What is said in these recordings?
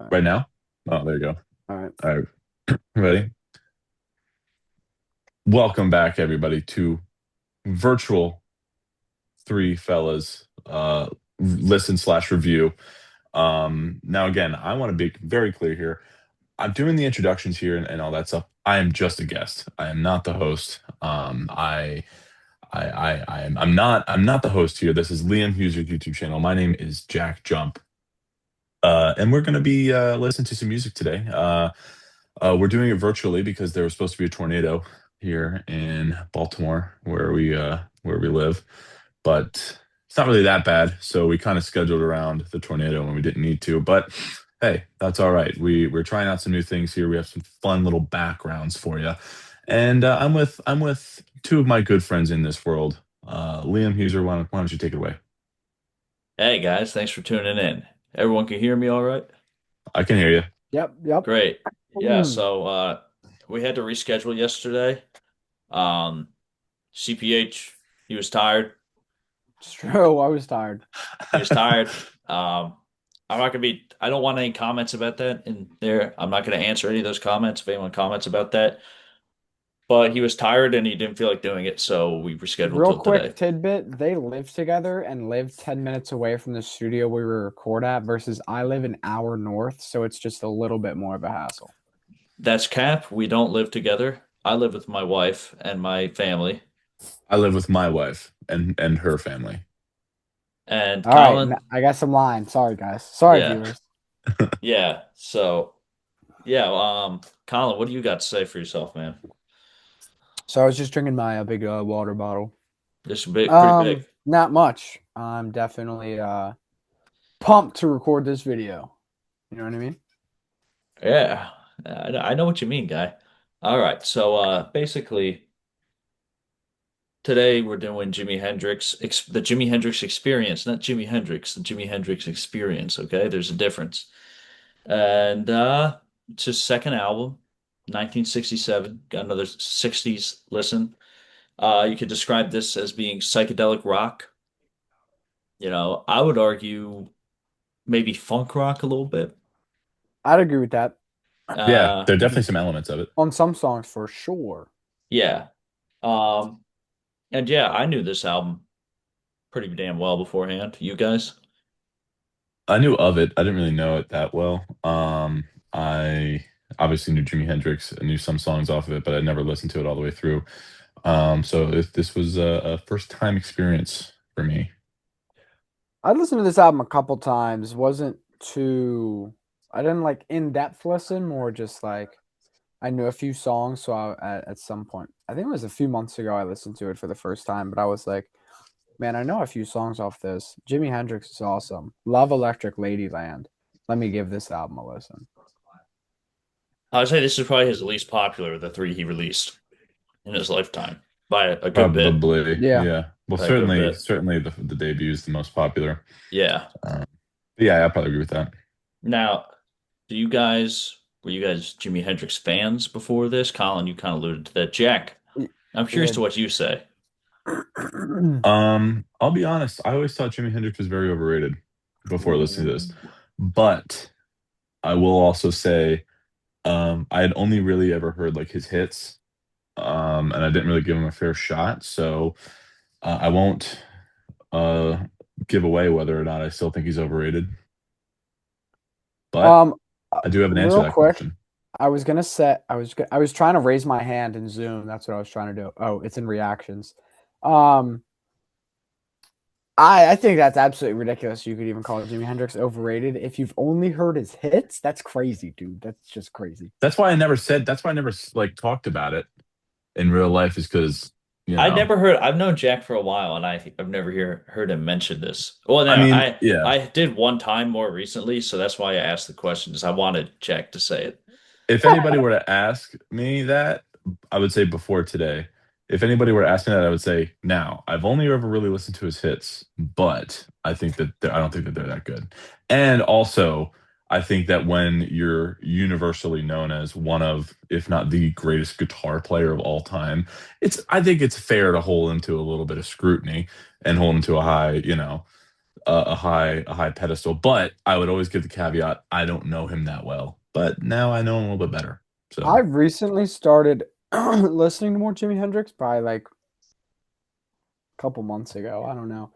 right. Right now? Oh, there you go. All right. All right, ready? Welcome back, everybody, to virtual three fellas listen slash review. Now again, I want to be very clear here. I'm doing the introductions here and all that stuff. I am just a guest. I am not the host. I'm not the host here. This is Liam Hughes' YouTube channel. My name is Jack Jump. And we're going to be listening to some music today. We're doing it virtually because there was supposed to be a tornado here in Baltimore, where we live, but it's not really that bad. So we kind of scheduled around the tornado when we didn't need to. But hey, that's all right. We're trying out some new things here. We have some fun little backgrounds for you, and I'm with two of my good friends in this world. Liam Huser, why don't you take it away? Hey guys, thanks for tuning in. Everyone can hear me all right? I can hear you. Yep. Yep. Great. Yeah, Hmm. so we had to reschedule yesterday. Um CPH, he was tired. It's true. I was tired. He was tired. Um I don't want any comments about that in there. I'm not gonna answer any of those comments if anyone comments about that. But he was tired and he didn't feel like doing it, so we rescheduled Real till quick today. tidbit, they live together and live 10 minutes away from the studio we record at versus I live an hour north, so it's just a little bit more of a hassle. That's Cap. We don't live together. I live with my wife and my family. I live with my wife and her family. And All right, Colin, I guess I'm lying. Sorry, guys. Sorry, yeah. viewers. Yeah. So yeah, Colin, what do you got to say for yourself, man? So I was just drinking my big water bottle. This is big, pretty big. Not much. I'm definitely pumped to record this video. You know what I mean? Yeah, I know what you mean, guy. All right, so basically today we're doing the Jimi Hendrix Experience, not Jimi Hendrix, the Jimi Hendrix Experience. Okay, there's a difference, and it's his second album, 1967. Got another 60s listen. You could describe this as being psychedelic rock. I would argue maybe funk rock a little bit. I'd agree with that. Yeah, Uh, there are definitely some elements of it. On some songs for sure. yeah. Um, and yeah, I knew this album pretty damn well beforehand. You guys? I knew of it. I didn't really know it that well. I obviously knew Jimi Hendrix. I knew some songs off of it, but I never listened to it all the way through. So if this was a first time experience for me. I listened to this album a couple times. Wasn't too. I didn't like in depth listen. More just like I knew a few songs. So at some point, I think it was a few months ago, I listened to it for the first time. But I was like, man, I know a few songs off this. Jimi Hendrix is awesome. Love Electric Ladyland. Let me give this album a listen. I would say this is probably his least popular of the three he released in his lifetime by a good bit. Probably, Yeah. yeah. Well, By a good certainly, bit. certainly the debut is the most popular. Yeah. Um, but yeah, I probably agree with that. Now, were you guys Jimi Hendrix fans before this? Colin, you kind of alluded to that. Jack, I'm curious Yeah. to what you say. I'll be honest. I always thought Jimi Hendrix was very overrated before listening to this, but I will also say I had only really ever heard like his hits, and I didn't really give him a fair shot. So I won't uh, give away whether or not I still think he's overrated, but Um, I do have an answer to real that quick, question. I was trying to raise my hand in Zoom. That's what I was trying to do. Oh, it's in reactions. Um, I think that's absolutely ridiculous. You could even call Jimi Hendrix overrated. If you've only heard his hits, that's crazy, dude. That's just crazy. That's why I never like talked about it in real life is because, you know, I've known Jack for a while and I've never heard him mention this. Well, I no, mean, I yeah, I did one time more recently, so that's why I asked the question, is I wanted Jack to say it. if anybody were to ask me that, I would say before today. If anybody were to ask me that, I would say now. I've only ever really listened to his hits, but I don't think that they're that good. And also, I think that when you're universally known as one of, if not the greatest guitar player of all time, I think it's fair to hold him to a little bit of scrutiny and hold him to a high, a high pedestal. But I would always give the caveat, I don't know him that well. But now I know him a little bit better. So I've recently started listening to more Jimi Hendrix, probably like a couple months ago. I don't know.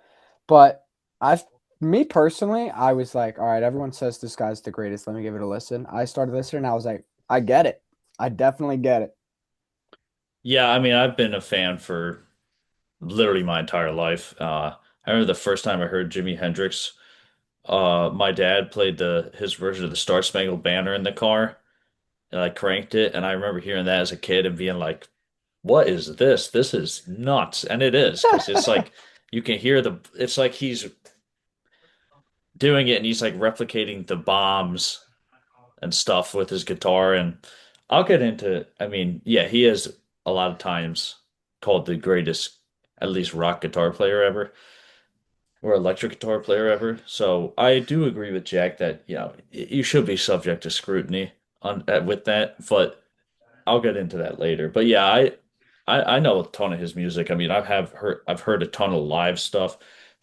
But I've me personally, I was like, all right, everyone says this guy's the greatest. Let me give it a listen. I started listening, and I was like, I get it. I definitely get it. Yeah, I mean, I've been a fan for literally my entire life. I remember the first time I heard Jimi Hendrix. My dad played the his version of the Star Spangled Banner in the car, and I cranked it, and I remember hearing that as a kid and being like, "What is this? This is nuts!" And it is because it's like you can hear the. It's like he's doing it, and he's like replicating the bombs and stuff with his guitar. And I'll get into. I mean, yeah, he is a lot of times called the greatest, at least rock guitar player ever, or electric guitar player ever. So I do agree with Jack that, you should be subject to scrutiny with that, but I'll get into that later. But yeah, I know a ton of his music. I mean, I've heard a ton of live stuff.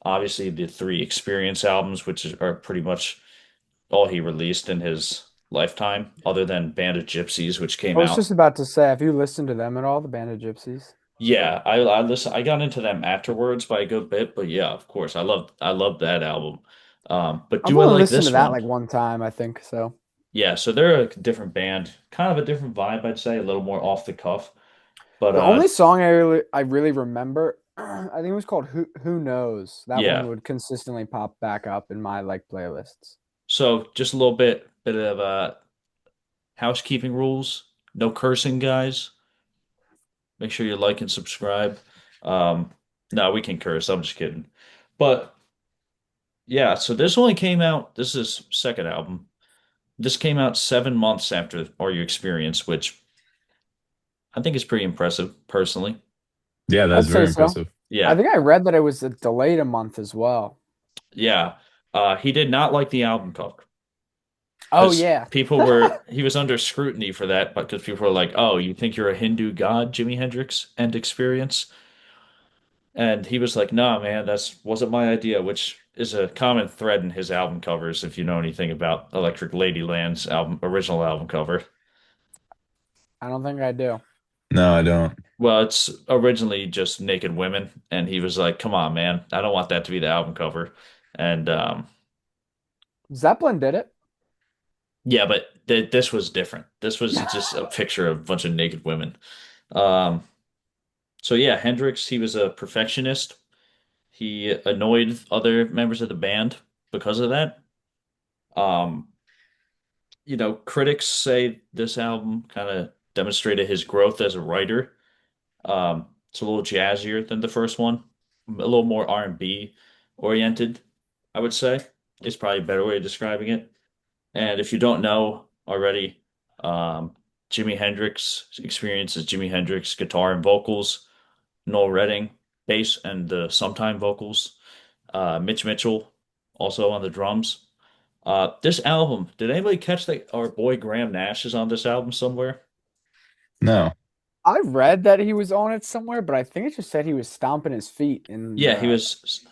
Obviously, the three Experience albums, are pretty much all he released in his lifetime, other than Band of Gypsies, which I came was just out. about to say, have you listened to them at all, the Band of Gypsies? Yeah, I got into them afterwards by a good bit, but yeah, of course, I love that album. But I've do I only like listened to this that one? like one time, I think so. Yeah, so they're a different band, kind of a different vibe, I'd say, a little more off the cuff. But The only song I really remember, I think it was called Who Knows. That one yeah. would consistently pop back up in my like playlists. So just a little bit of housekeeping rules. No cursing, guys. Make sure you like and subscribe. Um, no, we can curse. I'm just kidding. But yeah, so this only came out. This is his second album. This came out 7 months after Are You Experience, which I think is pretty impressive, personally. yeah, that is I'd say very so. impressive. I Yeah, think I read that it was delayed a month as well. yeah. He did not like the album cover Oh because yeah. he was under scrutiny for that, but because people were like, "Oh, you think you're a Hindu god, Jimi Hendrix and Experience?" And he was like, "Nah, man, that's wasn't my idea," which is a common thread in his album covers, if you know anything about Electric Ladyland's original album cover. I don't think I do. No, I don't. Well, it's originally just naked women, and he was like, "Come on, man, I don't want that to be the album cover." And Zeppelin did it. yeah, but this was different. This was just a picture of a bunch of naked women. Um, so yeah, Hendrix, he was a perfectionist. He annoyed other members of the band because of that. Um, Critics say this album kind of demonstrated his growth as a writer. It's a little jazzier than the first one, a little more R&B oriented, I would say. Is probably a better way of describing it. And if you don't know already, Jimi Hendrix experiences Jimi Hendrix guitar and vocals, Noel Redding bass and the sometime vocals, Mitch Mitchell also on the drums. This album, did anybody catch that our boy Graham Nash is on this album somewhere? No. I read that he was on it somewhere, but I think it just said he was stomping his feet in Yeah, he the. was.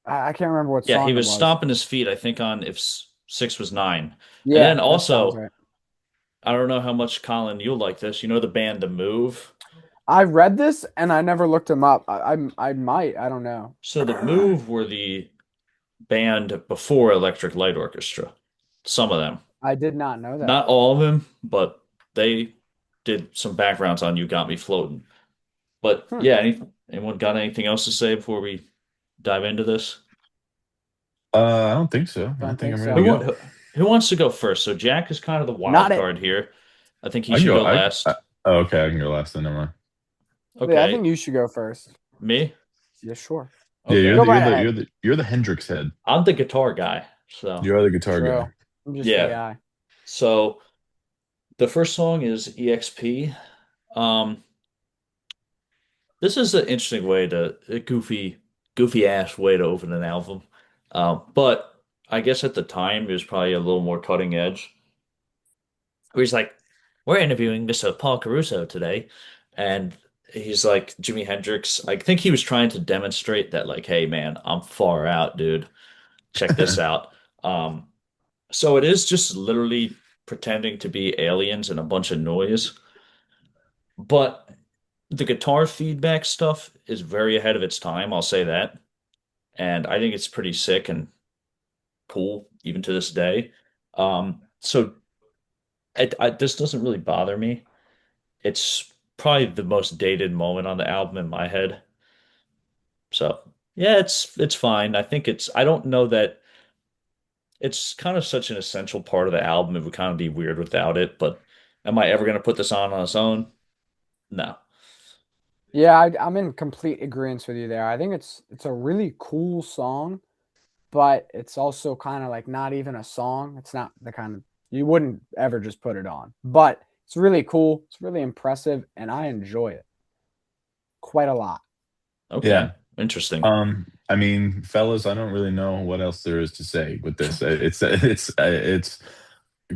I can't remember what Yeah, he song it was was. stomping his feet, I think, on if six was nine. And then Yeah, that sounds also, right. I don't know how much Colin you'll like this. You know the band The Move? I read this and I never looked him up. I might. I don't know. So The Move were the band before Electric Light Orchestra. Some of them. I did not know that. Not all of them, but they did some backgrounds on You Got Me Floating. But Hmm. yeah, anyone got anything else to say before we dive into this? I don't think so. I Don't think think I'm ready Who to so. want, go. who, who wants to go first? So Jack is kind of the Not wild it. card here. I think he I can should go. go last. Oh, okay, I can go last then. Never mind. Yeah, I Okay, think you should go first. me? Yeah, sure. Yeah, Okay. Go right ahead. you're the Hendrix head. I'm the guitar guy. So, You are the guitar guy. True. I'm just the yeah. guy. So the first song is EXP. Um, this is an interesting way a goofy ass way to open an album. But I guess at the time it was probably a little more cutting edge. Where he's like, "We're interviewing Mr. Paul Caruso today," and he's like Jimi Hendrix. I think he was trying to demonstrate that, like, "Hey, man, I'm far out, dude." check this out. Um, so it is just literally pretending to be aliens and a bunch of noise, but the guitar feedback stuff is very ahead of its time, I'll say that. And I think it's pretty sick and cool even to this day. So this doesn't really bother me. It's probably the most dated moment on the album in my head. So yeah, it's fine. I don't know that it's kind of such an essential part of the album. It would kind of be weird without it, but am I ever gonna put this on its own? No. Yeah, I'm in complete agreement with you there. I think it's a really cool song, but it's also kind of like not even a song. It's not the kind of you wouldn't ever just put it on. But it's really cool. It's really impressive, and I enjoy it quite a lot. Yeah. Okay. Interesting. I mean, fellas, I don't really know what else there is to say with this. It's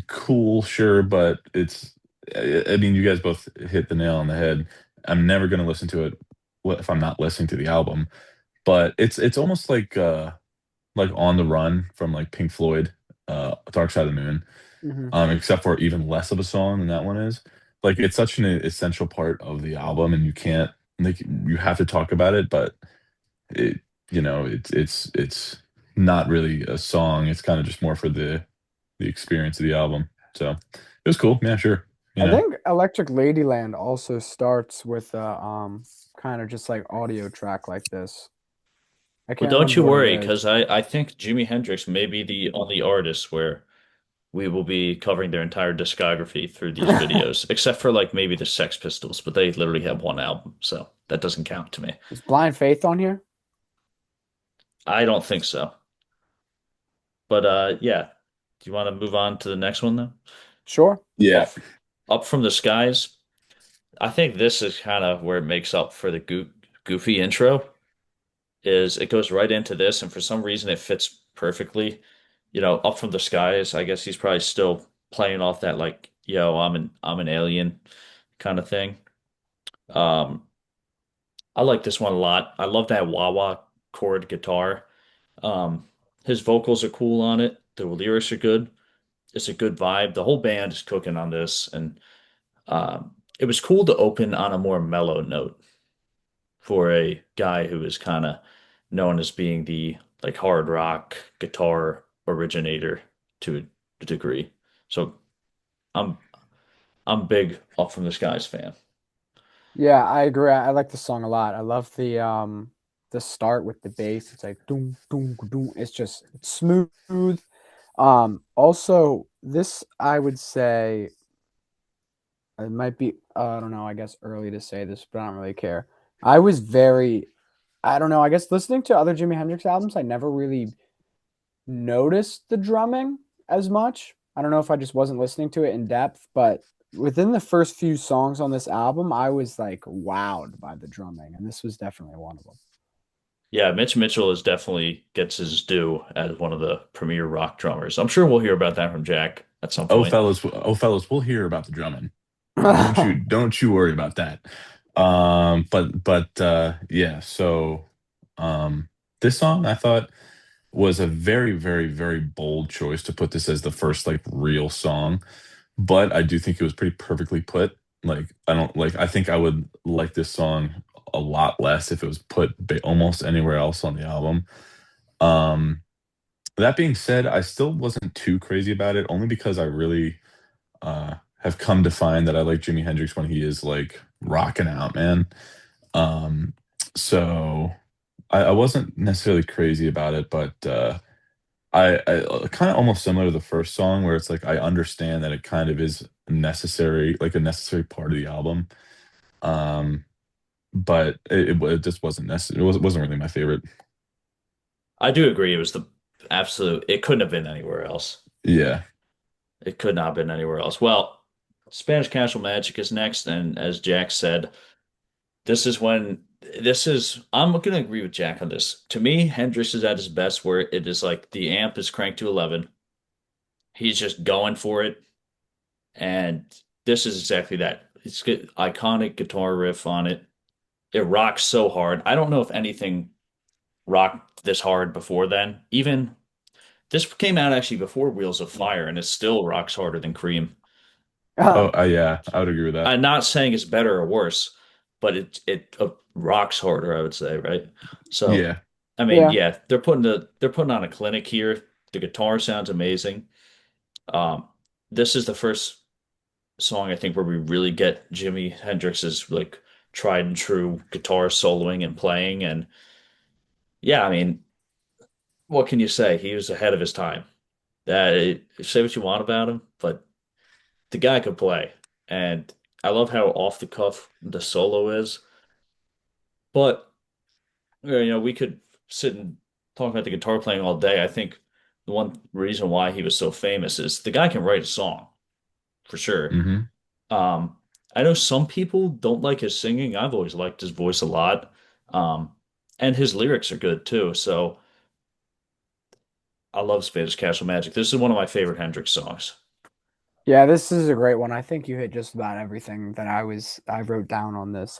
cool, sure, but I mean, you guys both hit the nail on the head. I'm never gonna listen to it if I'm not listening to the album. But it's almost like On the Run from like Pink Floyd, Dark Side of the Moon. Hmm. Except for even less of a song than that one is. Like it's such an essential part of the album, and you can't like you have to talk about it, but it it's not really a song. It's kind of just more for the experience of the album. So it was cool. Yeah, sure. You I know. think Electric Ladyland also starts with a kind of just like audio track like this. I Well, can't don't remember you what it worry, is. because I think Jimi Hendrix may be the only artist where we will be covering their entire discography through these videos, except for like maybe the Sex Pistols, but they literally have one album, so that doesn't count to me. Is Blind Faith on here? I don't think so. But yeah. Do you want to move on to the next one though? Sure. Yeah. Up Up from the Skies. I think this is kind of where it makes up for the goofy intro. Is it goes right into this, and for some reason it fits perfectly. Up from the skies. I guess he's probably still playing off that like, yo, I'm an alien kind of thing. Um, I like this one a lot. I love that wah wah chord guitar. Um, his vocals are cool on it. The lyrics are good. It's a good vibe. The whole band is cooking on this, and it was cool to open on a more mellow note for a guy who is kind of known as being the like hard rock guitar originator to a degree. So I'm I'm big Up from the Skies fan. Yeah, I agree. I like the song a lot. I love the start with the bass. It's like doom doom doom. It's smooth. Also this I would say it might be I don't know, I guess early to say this, but I don't really care. I was very I don't know, I guess listening to other Jimi Hendrix albums, I never really noticed the drumming as much. I don't know if I just wasn't listening to it in depth, but within the first few songs on this album, I was like wowed by the drumming, and this was definitely one of them. Yeah, Mitch Mitchell is definitely gets his due as one of the premier rock drummers. I'm sure we'll hear about that from Jack at some point. Oh fellas, we'll hear about the drumming. Don't you worry about that. But yeah, so um this song I thought was a very, very, very bold choice to put this as the first like real song, but I do think it was pretty perfectly put. Like I don't like I think I would like this song a lot less if it was put almost anywhere else on the album. Um that being said, I still wasn't too crazy about it only because I really have come to find that I like Jimi Hendrix when he is like rocking out, man. Um, so I wasn't necessarily crazy about it, but I kind of almost similar to the first song where it's like I understand that it kind of is necessary, like a necessary part of the album. Um, but it just wasn't necessary. It wasn't really my favorite. I do agree it was the absolute it couldn't have been anywhere else. Yeah. It could not have been anywhere else. Well, Spanish Casual Magic is next, and as Jack said, this is when this is I'm gonna agree with Jack on this. To me, Hendrix is at his best where it is like the amp is cranked to 11. He's just going for it, and this is exactly that. It's got iconic guitar riff on it. It rocks so hard. I don't know if anything rocked this hard before then. Even This came out actually before Wheels of Fire, and it still rocks harder than Cream. Oh, yeah, I would agree with that. I'm not saying it's better or worse, but it rocks harder, I would say, right? So, Yeah. I mean, Yeah. yeah, they're putting on a clinic here. The guitar sounds amazing. Um, this is the first song I think where we really get Jimi Hendrix's like tried and true guitar soloing and playing, and yeah, I mean, what can you say? He was ahead of his time. Say what you want about him, but the guy could play, and I love how off the cuff the solo is. But we could sit and talk about the guitar playing all day. I think the one reason why he was so famous is the guy can write a song for sure. Hmm. Um, I know some people don't like his singing. I've always liked his voice a lot. Um, and his lyrics are good too. So I love Spanish Castle Magic. This is one of my favorite Hendrix songs. Yeah, this is a great one. I think you hit just about everything that I wrote down on this.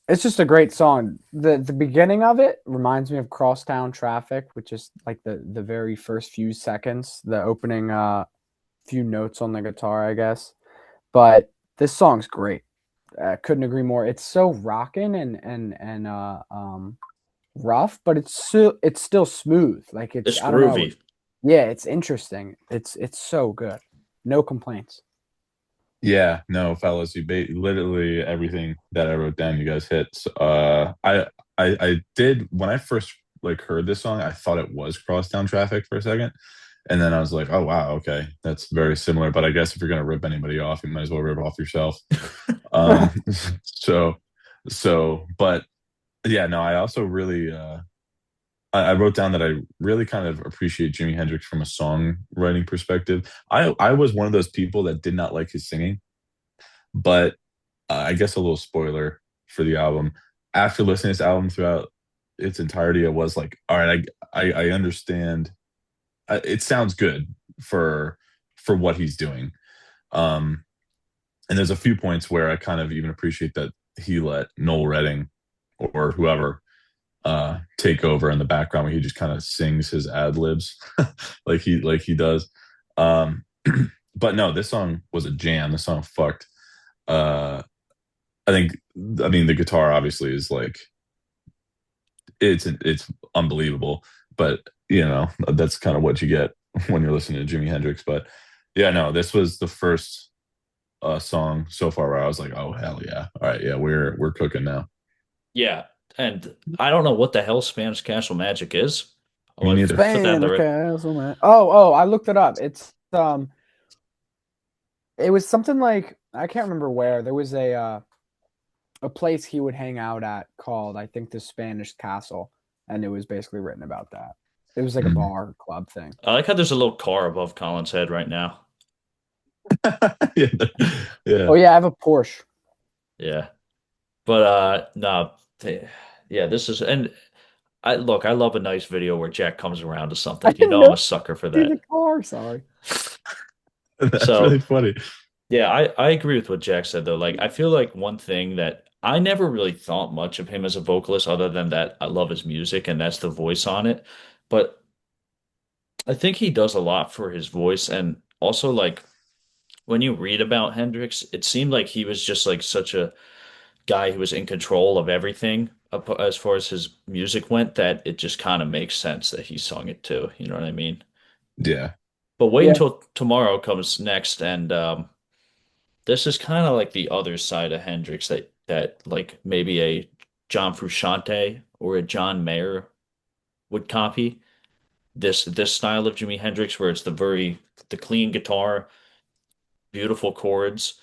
It's just a great song. The beginning of it reminds me of Crosstown Traffic, which is like the very first few seconds, the opening few notes on the guitar, I guess. But this song's great. Couldn't agree more. It's so rocking and rough, but it's still smooth. Like it's It's I don't know. groovy. Yeah, it's interesting. It's so good. No complaints. Yeah, no, fellas, literally everything that I wrote down, you guys hit. So, I did when I first like heard this song, I thought it was Crosstown Traffic for a second, and then I was like, oh wow, okay, that's very similar. But I guess if you're gonna rip anybody off, you might as well rip off yourself. Um, so, but yeah, no, I also really, I wrote down that I really kind of appreciate Jimi Hendrix from a songwriting perspective. I was one of those people that did not like his singing, but I guess a little spoiler for the album. After listening to this album throughout its entirety, I was like, all right, I understand. It sounds good for what he's doing. Um, and there's a few points where I kind of even appreciate that he let Noel Redding or whoever take over in the background where he just kind of sings his ad libs like he does. Um, but no, this song was a jam. This song fucked. Uh, I think I mean the guitar obviously is like it's unbelievable, but that's kind of what you get when you're listening to Jimi Hendrix. But yeah, no, this was the first song so far where I was like, oh hell yeah, all right, yeah, we're cooking now. Yeah. And I don't know what the hell Spanish Castle Magic is. I'll Me neither. put that in Spanish the Castle, man. Oh, I looked it up. It was something like I can't remember where. There was a place he would hang out at called I think the Spanish Castle, and it was basically written about that. It was like a Mhm. bar club thing. I like how there's a little car above Colin's head right now. Yeah, yeah. Oh yeah, I have a Porsche. Yeah. But no, yeah, this is and I love a nice video where Jack comes around to I something. You didn't know I'm know a sucker for he's a that. car. Sorry. That's really So funny. yeah, I agree with what Jack said though. Like I feel like one thing that I never really thought much of him as a vocalist other than that I love his music and that's the voice on it. But I think he does a lot for his voice and also like when you read about Hendrix, it seemed like he was just like such a guy who was in control of everything as far as his music went that it just kind of makes sense that he sung it too. You know what I mean? Yeah. But wait Yeah. until tomorrow comes next, and this is kind of like the other side of Hendrix that like maybe a John Frusciante or a John Mayer would copy. This style of Jimi Hendrix where it's the clean guitar, beautiful chords.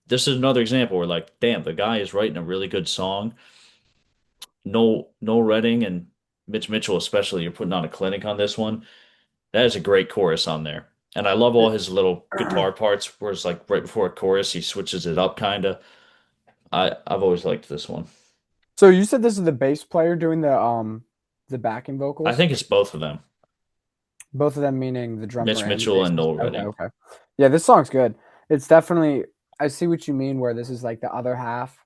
This is another example where like, damn, the guy is writing a really good song. No Redding and Mitch Mitchell especially, you're putting on a clinic on this one. That is a great chorus on there. And I love all his little guitar parts where it's like right before a chorus he switches it up kinda. I've always liked this one. So you said this is the bass player doing the backing I vocals? think it's both of them. Both of them meaning the drummer Mitch and the Mitchell and bassist. Noel Okay, Redding. okay. Yeah, this song's good. It's definitely I see what you mean where this is like the other half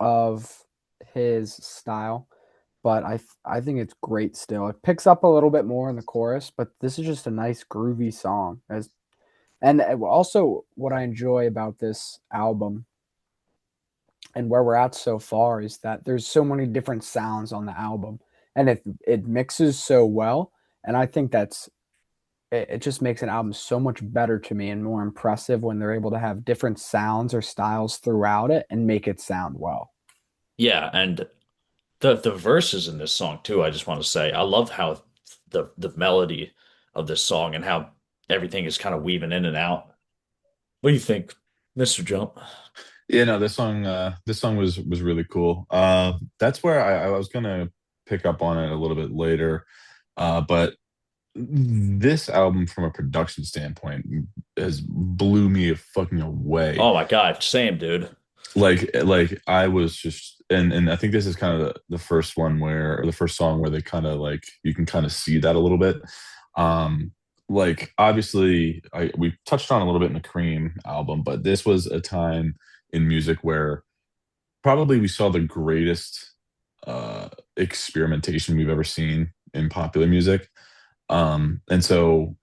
of his style. but I think it's great still. It picks up a little bit more in the chorus, but this is just a nice groovy song. And also what I enjoy about this album and where we're at so far is that there's so many different sounds on the album, and it mixes so well. And I think it just makes an album so much better to me and more impressive when they're able to have different sounds or styles throughout it and make it sound well. Yeah, and the verses in this song too, I just want to say, I love how the melody of this song and how everything is kind of weaving in and out. What do you think, Mr. Jump? Yeah, no, this song was really cool. That's where I was gonna pick up on it a little bit later. But this album from a production standpoint has blew me fucking away. Oh my God, same dude. Like I was just and I think this is kind of the first one where or the first song where they kind of like you can kind of see that a little bit. Like obviously we touched on a little bit in the Cream album, but this was a time in music where probably we saw the greatest experimentation we've ever seen in popular music. And so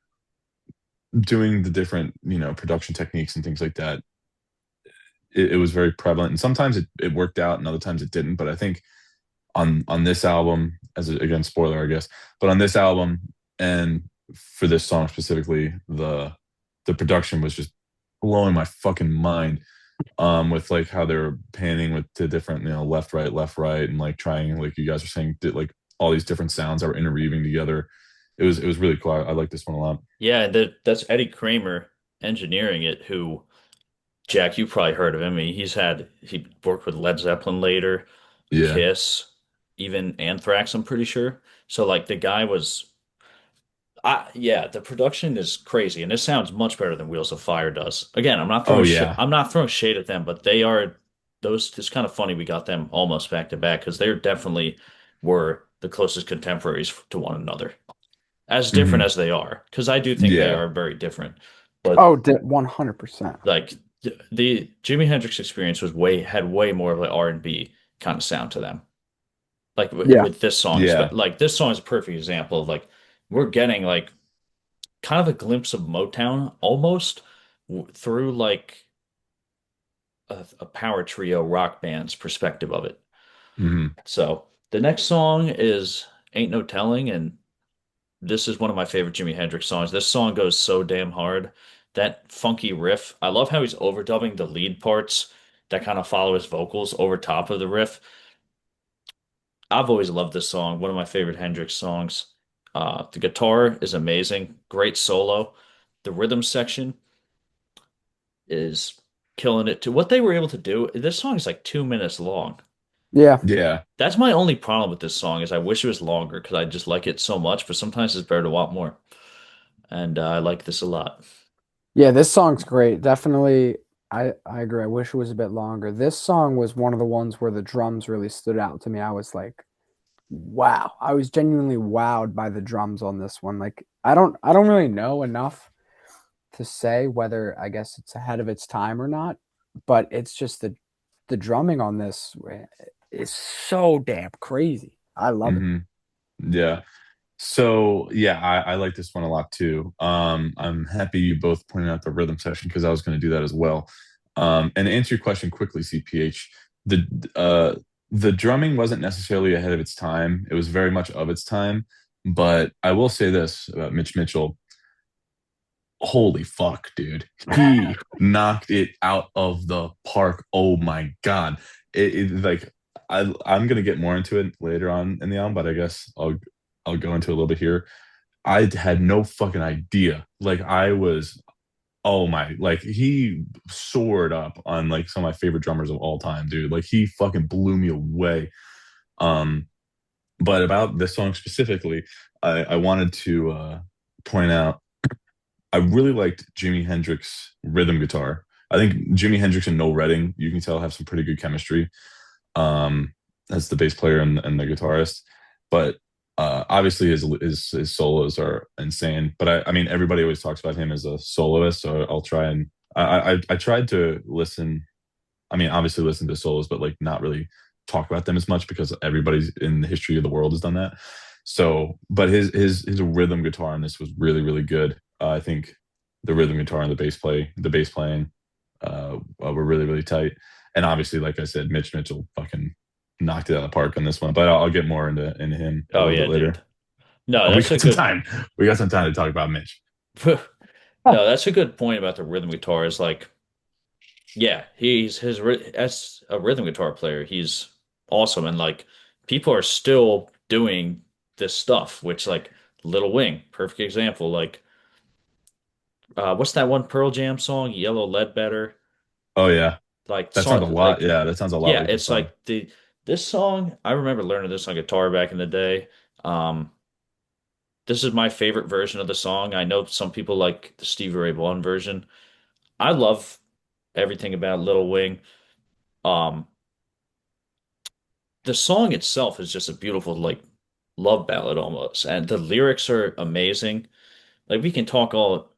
doing the different, production techniques and things like that, it was very prevalent. And sometimes it worked out and other times it didn't. But I think on this album, again, spoiler, I guess, but on this album and for this song specifically, the production was just blowing my fucking mind. With like how they're panning with the different, left, right, and like trying, like you guys are saying, like all these different sounds that were interweaving together. It was really cool. I like this one a lot. Yeah, that's Eddie Kramer engineering it, who, Jack, you probably heard of him. He worked with Led Zeppelin later, Yeah. Kiss, even Anthrax, I'm pretty sure. So like the guy was yeah, the production is crazy, and this sounds much better than Wheels of Fire does. Again, Oh yeah. I'm not throwing shade at them, but they are those. It's kind of funny we got them almost back to back because they're definitely were the closest contemporaries to one another, as different Hmm. as they are. Because I do think they Yeah. are very different, but Oh, 100%. like the Jimi Hendrix Experience was had way more of an R&B kind of sound to them. Like Yeah. with this song, Yeah. like this song is a perfect example of like we're getting like kind of a glimpse of Motown almost through like a power trio rock band's perspective of it. Hmm. So the next song is Ain't No Telling, and this is one of my favorite Jimi Hendrix songs. This song goes so damn hard. That funky riff. I love how he's overdubbing the lead parts that kind of follow his vocals over top of the riff. I've always loved this song, one of my favorite Hendrix songs. The guitar is amazing, great solo. The rhythm section is killing it too. What they were able to do, this song is like 2 minutes long. Yeah. Yeah. That's my only problem with this song is I wish it was longer because I just like it so much, but sometimes it's better to want more. And I like this a lot. Yeah, this song's great. Definitely, I agree. I wish it was a bit longer. This song was one of the ones where the drums really stood out to me. I was like, wow. I was genuinely wowed by the drums on this one. Like, I don't really know enough to say whether I guess it's ahead of its time or not, but it's just the drumming on this is so damn crazy. I love it. Hmm. Yeah. So yeah, I like this one a lot too. I'm happy you both pointed out the rhythm section because I was going to do that as well. And to answer your question quickly, CPH, the uh, the drumming wasn't necessarily ahead of its time. It was very much of its time. But I will say this about Mitch Mitchell. Holy fuck, dude. He knocked it out of the park. Oh my God. Like I'm gonna get more into it later on in the album, but I guess I'll go into it a little bit here. I had no fucking idea. Like I was, oh my, like he soared up on like some of my favorite drummers of all time, dude. Like he fucking blew me away. Um, but about this song specifically, I wanted to point out I really liked Jimi Hendrix rhythm guitar. I think Jimi Hendrix and Noel Redding, you can tell, have some pretty good chemistry um, as the bass player and the guitarist. But obviously, his solos are insane. But I mean, everybody always talks about him as a soloist, so I'll try and I tried to listen. I mean, obviously listen to solos, but like not really talk about them as much because everybody's in the history of the world has done that. So, but his rhythm guitar on this was really really good. I think the rhythm guitar and the bass playing, were really really tight. And obviously, like I said, Mitch Mitchell fucking knocked it out of the park on this one. But I'll get more into him a Oh little yeah, bit dude. later. No, Oh, we that's a got some good. time. We got some time to talk about Mitch. No, that's a good point about the rhythm guitar. Is like, yeah, as a rhythm guitar player, he's awesome, and like people are still doing this stuff, which like Little Wing, perfect example. Like, what's that one Pearl Jam song, Yellow Ledbetter? Oh yeah, Like that sounds a song, lot. like Yeah, that sounds a lot yeah, like the it's song. like the this song. I remember learning this on guitar back in the day. Um, this is my favorite version of the song. I know some people like the Stevie Ray Vaughan version. I love everything about Little Wing. Um, the song itself is just a beautiful like love ballad almost, and the lyrics are amazing. Like we can talk all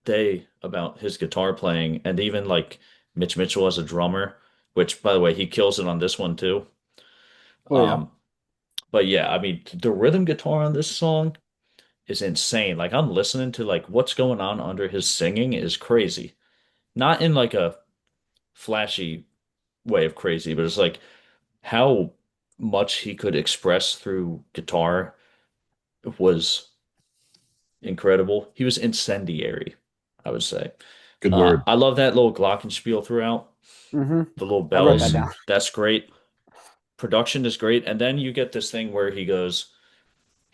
day about his guitar playing, and even like Mitch Mitchell as a drummer, which by the way he kills it on this one too. Oh yeah. Um, but yeah, I mean the rhythm guitar on this song is insane. Like I'm listening to like what's going on under his singing is crazy. Not in like a flashy way of crazy, but it's like how much he could express through guitar was incredible. He was incendiary, I would say. Good word. I love that little glockenspiel throughout, Mm-hmm. the little I wrote that bells. Mhm. down. That's great. Production is great. And then you get this thing where he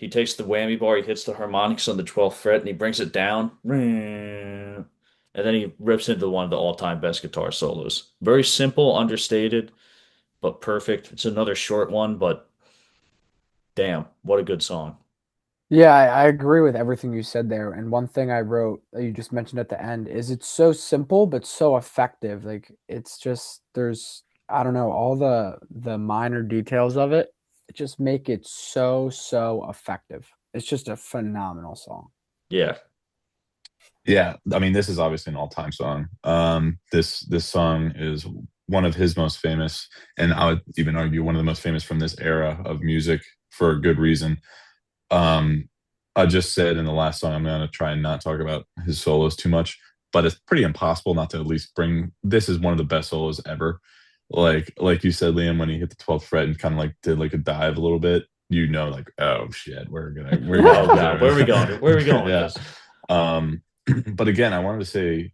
takes the whammy bar, he hits the harmonics on the 12th fret, and he brings it down. And then he rips into one of the all-time best guitar solos. Very simple, understated, but perfect. It's another short one, but damn, what a good song. Yeah, I agree with everything you said there. And one thing I wrote that you just mentioned at the end is it's so simple but so effective. Like it's just there's I don't know, all the minor details of it, it just make it so effective. It's just a phenomenal song. Yeah. Yeah, I mean, this is obviously an all-time song. This song is one of his most famous, and I would even argue one of the most famous from this era of music for a good reason. Um, I just said in the last song, I'm going to try and not talk about his solos too much, but it's pretty impossible not to at least bring. This is one of the best solos ever. Like you said, Liam, when he hit the 12th fret and kind of like did like a dive a little bit, like, oh shit, we're Oh getting God, where are we there. going? Where are we going with Yeah. this? Um, but again, I wanted to say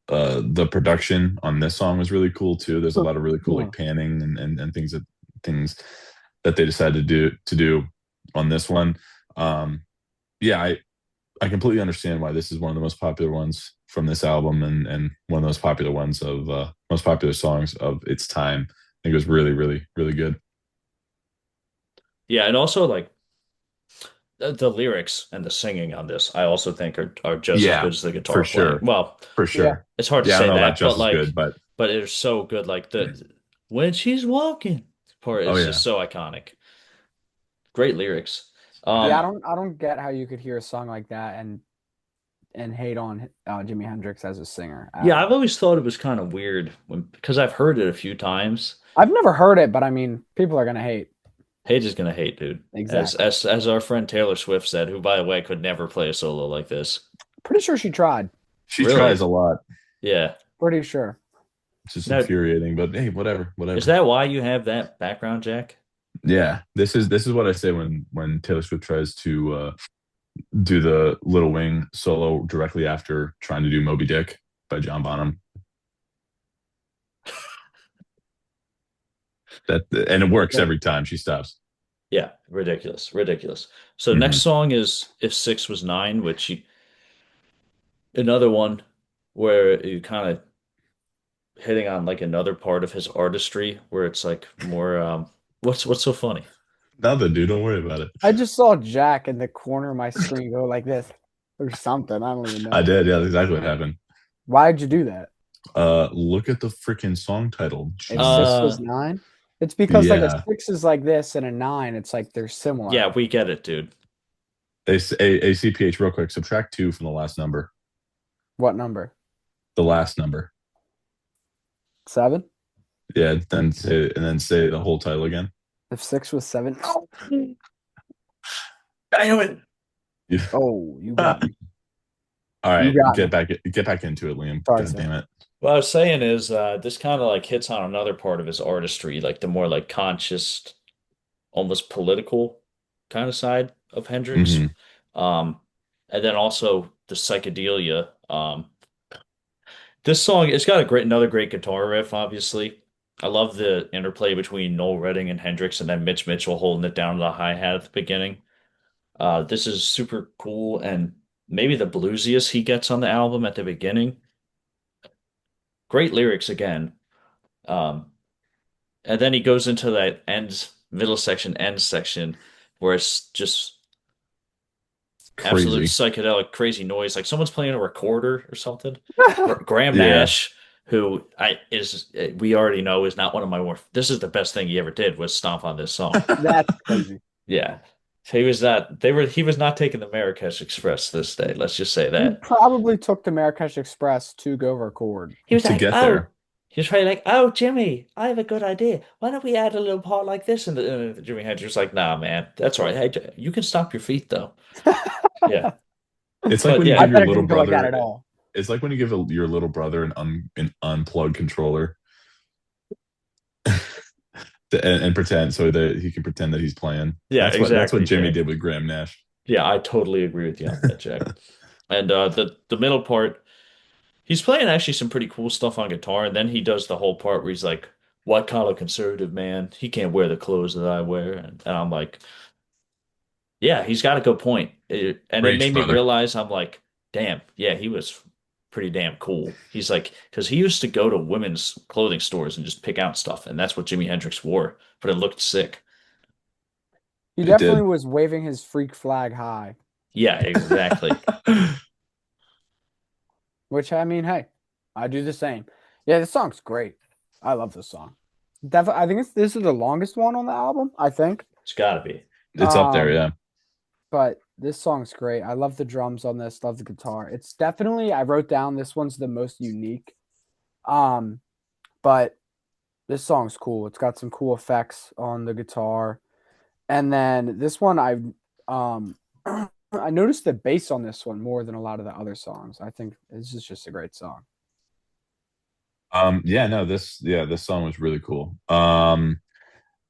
the production on this song was really cool too. There's a lot of really cool like panning and things that they decided to do on this one. Um, yeah, I completely understand why this is one of the most popular ones from this album and one of the most popular ones of most popular songs of its time. I think it was really, really, really good. Yeah, and also like the lyrics and the singing on this, I also think are just as good Yeah, as the for guitar playing. sure. Well, For Yeah. sure. it's hard to Yeah, I don't say know about that, just as good, but but it is so good. Like the when she's walking part oh is yeah. just so iconic. Great lyrics. Yeah, Um, I don't get how you could hear a song like that and hate on Jimi Hendrix as a singer at yeah, I've all. always thought it was kind of weird because I've heard it a few times. I've never heard it, but I mean, people are gonna hate. Hate is gonna hate, dude. Exactly. As our friend Taylor Swift said, who by the way could never play a solo like this. Pretty sure she tried. She Really? tries a lot. Yeah. Pretty sure. It's just Now, infuriating, but hey, whatever, is whatever. that why you have that background, Jack? Yeah, this is what I say when Taylor Swift tries to do the Little Wing solo directly after trying to do Moby Dick by John Bonham. And it works Yeah. every time she stops. Yeah, ridiculous, ridiculous. So next Hmm. song is If Six Was Nine, another one where you kind of hitting on like another part of his artistry where it's like more what's so funny? Nothing, dude. Don't worry about it. I just saw Jack in the corner of my screen go like this or something. I don't even I know. did. Yeah, that's exactly what happened. Why'd you do that? Look at the freaking song title. If six Jesus. was nine? It's because like a Yeah. six is like this and a nine, it's like they're similar. Yeah, we get it, dude. ACPH, real quick. Subtract two from the last number. What number? The last number. 7? Yeah, then say the whole title again. If 6 was 7. Oh, Damn it. Yeah. oh, you All got me. You right, got me. get back into it, Liam. Sorry, God sir. damn it. What I was saying is this kind of like hits on another part of his artistry, like the more like conscious, almost political kind of side of Hendrix. Hmm. Um, and then also the psychedelia. This song, it's got another great guitar riff, obviously. I love the interplay between Noel Redding and Hendrix, and then Mitch Mitchell holding it down to the hi-hat at the beginning. This is super cool, and maybe the bluesiest he gets on the album at the beginning. Great lyrics again. Um, and then he goes into that end section, where it's just absolute Crazy. psychedelic, crazy noise, like someone's playing a recorder or something. Graham Yeah. Nash, who I is we already know is not one of my more. This is the best thing he ever did was stomp on this song. That's crazy. Yeah, he was not. He was not taking the Marrakesh Express this day. Let's just say He that. probably took the Marrakesh Express to go record. He was To like, get oh, there. he was probably like, oh, Jimmy, I have a good idea. Why don't we add a little part like this? And Jimmy Hendrix was like, nah, man, that's all right. Hey, you can stop your feet though. Yeah, It's like but when you I yeah, give your bet it little didn't go like that brother at all. it's like when you give your little brother an unplugged controller and pretend so that he can pretend that he's playing. yeah, That's what exactly, Jimmy Jack. did with Graham Nash. Yeah, I totally agree with you on that, Jack. And the middle part, he's playing actually some pretty cool stuff on guitar, and then he does the whole part where he's like, "White collar conservative man, he can't wear the clothes that I wear," and I'm like, "Yeah, he's got a good point." And it Preach, made me brother. realize I'm like, "Damn, yeah, he was pretty damn cool." He's like, because he used to go to women's clothing stores and just pick out stuff, and that's what Jimi Hendrix wore, but it looked sick. He It definitely did. was waving his freak flag high, Yeah, exactly. which I mean, hey, I do the same. Yeah, this song's great. I love this song. Definitely, I think this is the longest one on the album, I think. It's got to be. It's up there, Um, yeah. but this song's great. I love the drums on this, love the guitar. It's definitely I wrote down this one's the most unique. Um, but this song's cool. It's got some cool effects on the guitar. And then this one um I noticed the bass on this one more than a lot of the other songs. I think this is just a great song. Yeah, no, this song was really cool.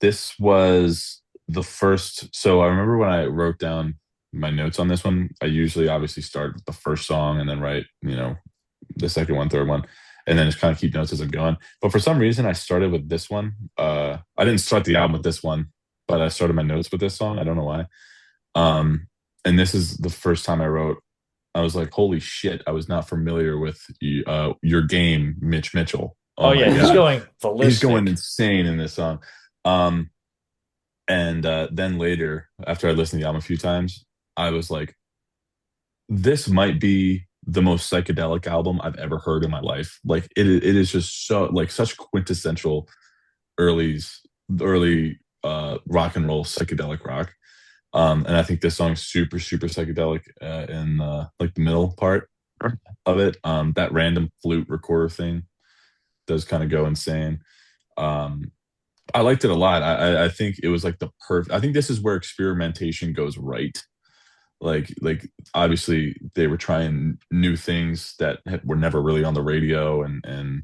This was the first. So I remember when I wrote down my notes on this one, I usually obviously start with the first song and then write, the second one, third one, and then just kind of keep notes as I'm going. But for some reason, I started with this one. I didn't start the album with this one, but I started my notes with this song. I don't know why. Um, and this is the first time I wrote. I was like, holy shit, I was not familiar with your game, Mitch Mitchell. Oh Oh my yeah, he's God. going He's going ballistic. insane in this song. Um, and then later, after I listened to the album a few times, I was like, this might be the most psychedelic album I've ever heard in my life. Like it is just so like such quintessential early early rock and roll psychedelic rock. And I think this song's super, super psychedelic in like the middle part of it. That random flute recorder thing does kind of go insane. Um, I liked it a lot. I think it was like the perfect. I think this is where experimentation goes right. Like obviously they were trying new things that were never really on the radio, and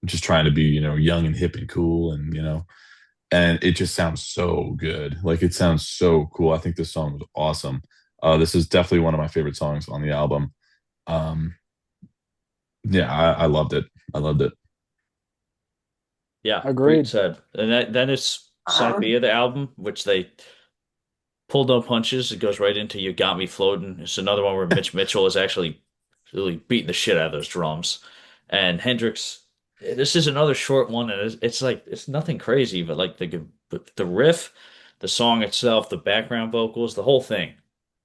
just trying to be young and hip and cool, and it just sounds so good. Like it sounds so cool. I think this song was awesome. This is definitely one of my favorite songs on the album. Um, yeah, I loved it. I loved it. Yeah, great Agreed. set. And then it's side B of the album, which they pulled no punches. It goes right into "You Got Me Floating." It's another one where Mitch Mitchell is actually really beating the shit out of those drums, and Hendrix. This is another short one, and it's like it's nothing crazy, but like the riff, the song itself, the background vocals, the whole thing,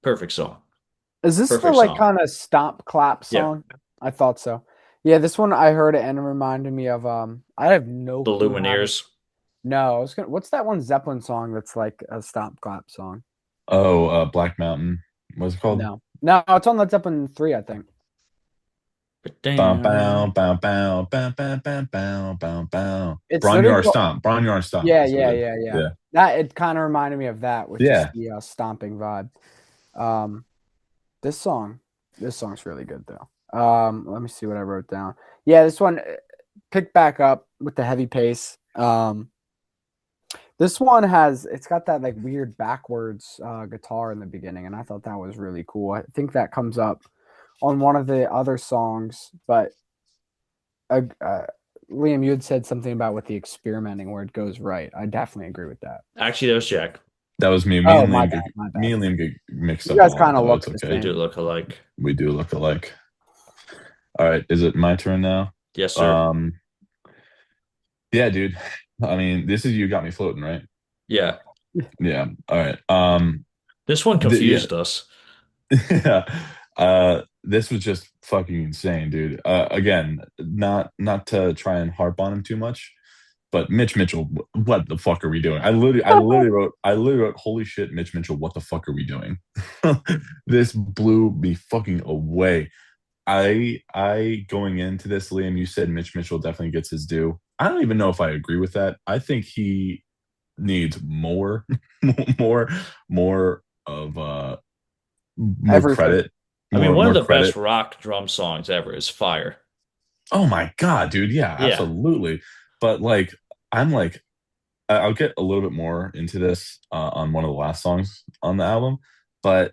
perfect song, Is this the perfect like song. kind of stomp clap Yeah, song? I thought so. Yeah, this one I heard it and it reminded me of I have no the clue how to. Lumineers. No, I was gonna what's that one Zeppelin song that's like a stomp clap song? Oh, Black Mountain. What's it called? No. No, it's on the Zeppelin 3, I think. But Bow, bow, damn. bow, bow, bow, bow, bow, bow, bow, bow. It's literally Bron Stomp. Bron Stomp. yeah, That's what yeah, it is. yeah, yeah. Yeah. That it kind of reminded me of that with just Yeah. the stomping vibe. Um, this song, this song's really good though. Let me see what I wrote down. Yeah, this one picked back up with the heavy pace. This one it's got that like weird backwards guitar in the beginning, and I thought that was really cool. I think that comes up on one of the other songs, but uh, uh, Liam, you had said something about with the experimenting where it goes right. I definitely agree with that. Actually, that was Jack. That was me. Oh, my bad, my Me bad. and Liam get mixed You up a guys lot, kind of though. It's look the We okay. do same. look alike. We do look alike. All right. Is it my turn now? Yes, sir. Um, yeah, dude. I mean, this is you got me floating, right? Yeah. Yeah. All right. This one Yeah. confused us. Yeah. This was just fucking insane, dude. Again, not to try and harp on him too much, but Mitch Mitchell, what the fuck are we doing? I literally wrote, holy shit, Mitch Mitchell, what the fuck are we doing? This blew me fucking away. I going into this, Liam, you said Mitch Mitchell definitely gets his due. I don't even know if I agree with that. I think he needs more, more, more of more Everything. credit, I mean, more one of more the best credit. rock drum songs ever is Fire. Oh my God, dude. Yeah, Yeah, absolutely. But like, I'm like, I'll get a little bit more into this on one of the last songs on the album. But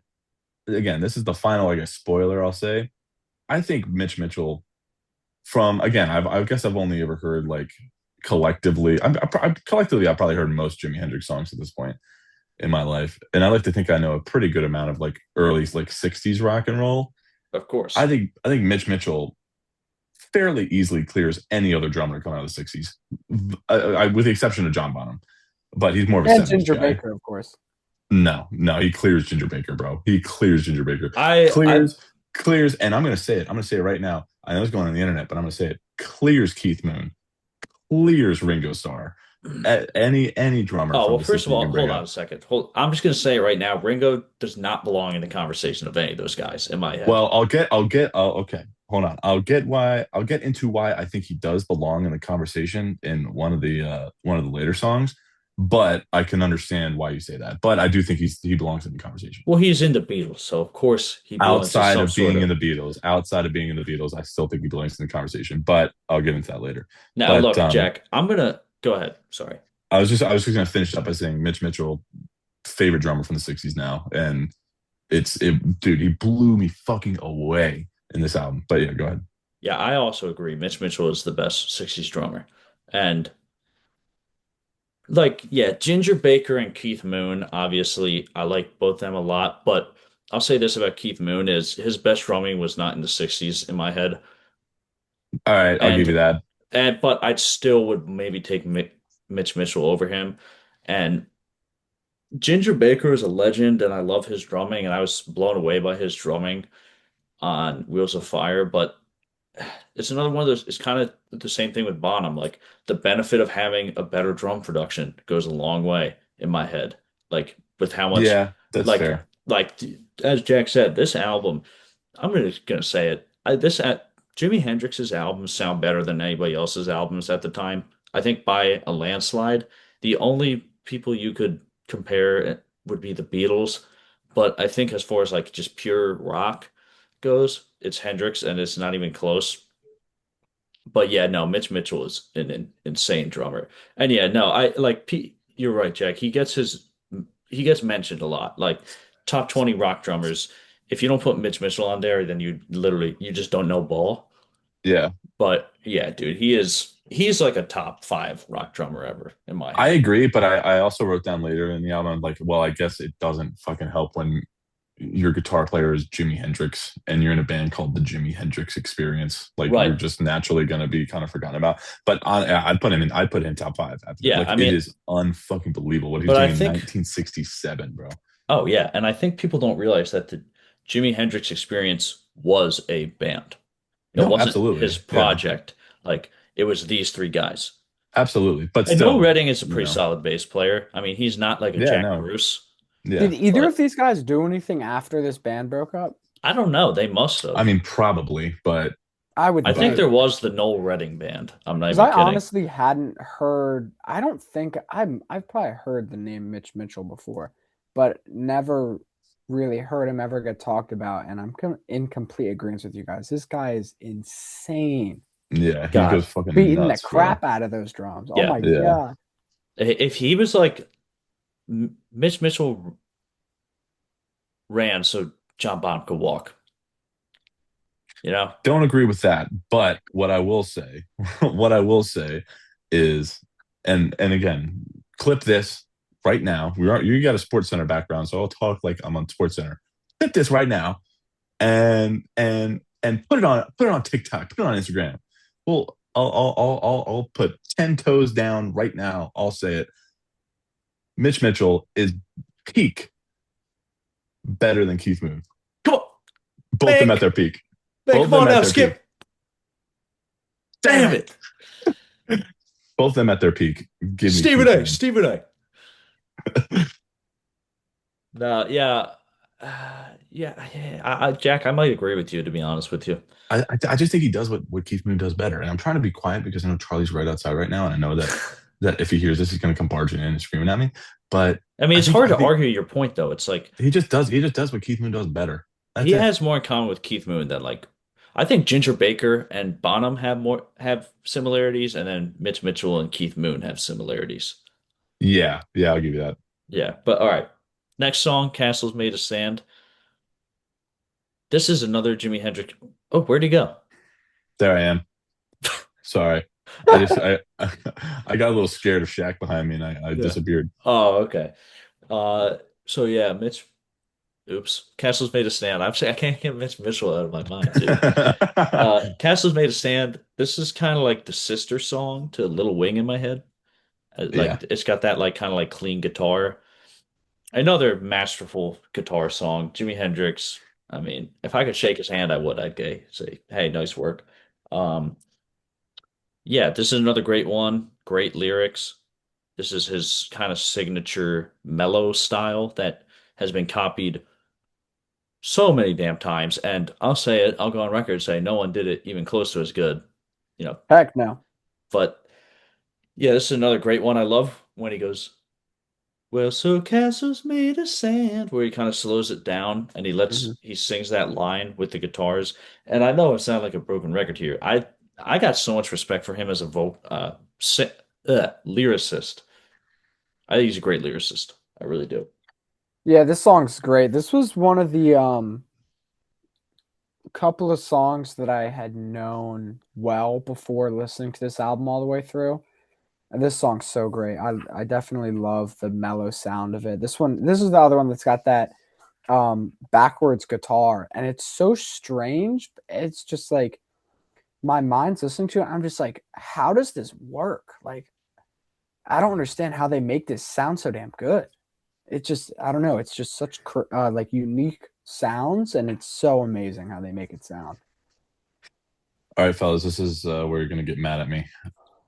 again, this is the final, I guess, spoiler I'll say. I think Mitch Mitchell, from again, I guess I've only ever heard like collectively, collectively, I've probably heard most Jimi Hendrix songs at this point in my life. And I like to think I know a pretty good amount of like early like 60s rock and roll. of I course. think I think Mitch Mitchell fairly easily clears any other drummer to come out of the 60s, with the exception of John Bonham. But he's more of a And 70s Ginger guy. Baker, of course. No, no, he clears Ginger Baker, bro. He clears Ginger Baker. I Clears, and I'm gonna say it. I'm gonna say it right now. I know it's going on the internet, but I'm gonna say it. Clears Keith Moon. Clears Ringo Starr. Any drummer Oh, from well, the first of 60s you all, can bring hold on up. a second. I'm just going to say it right now, Ringo does not belong in the conversation of any of those guys in my head. Well, okay, hold on. I'll get into why I think he does belong in the conversation in one of the later songs, but I can understand why you say that. But I do think he belongs in the conversation. Well, he's in the Beatles, so of course he belongs to Outside some of sort being in of. the Beatles, I still think he belongs in the conversation, but I'll get into that later. Now, But look, Jack, I'm going to go ahead. Sorry. I was just gonna finish up by saying Mitch Mitchell, favorite drummer from the 60s now. And dude, he blew me fucking away in this album. But yeah, go ahead. Yeah, I also agree. Mitch Mitchell is the best 60s drummer. And like, yeah, Ginger Baker and Keith Moon, obviously, I like both them a lot, but I'll say this about Keith Moon is his best drumming was not in the 60s in my head. All right, I'll give you And that. but I still would maybe take Mitch Mitchell over him. And Ginger Baker is a legend and I love his drumming and I was blown away by his drumming on Wheels of Fire, but it's another one of those. It's kind of the same thing with Bonham. Like the benefit of having a better drum production goes a long way in my head. Like with how much, Yeah, that's like, fair. like as Jack said, this album. I'm gonna say it. Jimi Hendrix's albums sound better than anybody else's albums at the time. I think by a landslide. The only people you could compare would be the Beatles, but I think as far as like just pure rock goes, it's Hendrix, and it's not even close. But yeah, no, Mitch Mitchell is an insane drummer. And yeah, no, I like Pete, you're right, Jack. He gets mentioned a lot. Like top 20 rock drummers. If you don't put Mitch Mitchell on there, then you just don't know ball. Yeah, But yeah, dude, he's like a top five rock drummer ever in my I head. agree. But I also wrote down later in the album, like, well, I guess it doesn't fucking help when your guitar player is Jimi Hendrix and you're in a band called the Jimi Hendrix Experience. Like, you're Right. just naturally going to be kind of forgotten about. But I'd put him in top five after that. Yeah, Like, I it mean, is unfucking believable what he was but I doing in think 1967, bro. oh yeah, and I think people don't realize that the Jimi Hendrix Experience was a band. It No, wasn't his absolutely. Yeah, project. Like it was these three guys. absolutely. But And Noel still, Redding is a you pretty know, solid bass player. I mean, he's not like a yeah, Jack no, Bruce, yeah. Did either of but these guys do anything after this band broke up? I don't know. They must I have. mean, probably, but I would I think But there think. was the Noel Redding band. I'm not Because even I kidding. honestly hadn't heard. I don't think I've probably heard the name Mitch Mitchell before, but never really heard him ever get talked about. And in complete agreement with you guys. This guy is insane, yeah, he goes God, fucking beating the nuts, bro. crap out of those drums. Oh yeah. my Yeah. God. If he was like Mitch Mitchell ran so John Bonham could walk, you know? Don't agree with that. But what I will say, what I will say is, and again, clip this right now. We are you got a Sports Center background, so I'll talk like I'm on Sports Center. Clip this right now and put it on TikTok, put it on Instagram. Well, I'll put 10 toes down right now. I'll say it. Mitch Mitchell is peak better than Keith Moon. Come on, Both of them at man, their peak. man, Both of come them on at now, their peak. Skip. Damn Damn it. it. Both of them at their peak. Give me Stephen Keith A. Moon. Stephen A. No, yeah. Yeah. Jack, I might agree with you, to be honest with you. I just think he does what Keith Moon does better. And I'm trying to be quiet because I know Charlie's right outside right now, and I know that if he hears this, he's going to come barging in and screaming at me. But I mean, I it's think hard I to think argue your point, though. It's like he just does what Keith Moon does better. he That's it. has more in common with Keith Moon than like I think Ginger Baker and Bonham have similarities, and then Mitch Mitchell and Keith Moon have similarities. Yeah, yeah, I'll give you that. Yeah, but all right. Next song, Castles Made of Sand. This is another Jimi Hendrix. Oh, where'd he go? There I am. Sorry. I just I got a little scared of Shaq behind me and I Yeah. disappeared. Oh, okay. So yeah, Mitch. Oops, Castles Made of Sand. I'm saying I can't get Mitch Mitchell out of my mind, dude. Castles Made of Sand. This is kind of like the sister song to Little Wing in my head. Yeah. Like it's got that like kind of like clean guitar. Another masterful guitar song. Jimi Hendrix. I mean, if I could shake his hand, I would. Say, "Hey, nice work." Um, yeah, this is another great one. Great lyrics. This is his kind of signature mellow style that has been copied so many damn times. And I'll say it, I'll go on record and say no one did it even close to as good, you know. Heck no. But yeah, this is another great one. I love when he goes, well, so castles made of sand, where he kind of slows it down and Mhm. he sings that line with the guitars. And I know it sounds like a broken record here. I got so much respect for him as a lyricist. I think he's a great lyricist. I really do. Yeah, this song's great. This was one of the couple of songs that I had known well before listening to this album all the way through. And this song's so great. I definitely love the mellow sound of it. This is the other one that's got that backwards guitar, and it's so strange. It's just like my mind's listening to it. I'm just like, how does this work? Like, I don't understand how they make this sound so damn good. It just, I don't know. It's just such like unique sounds, and it's so amazing how they make it sound. All right, fellas, this is where you're gonna get mad at me.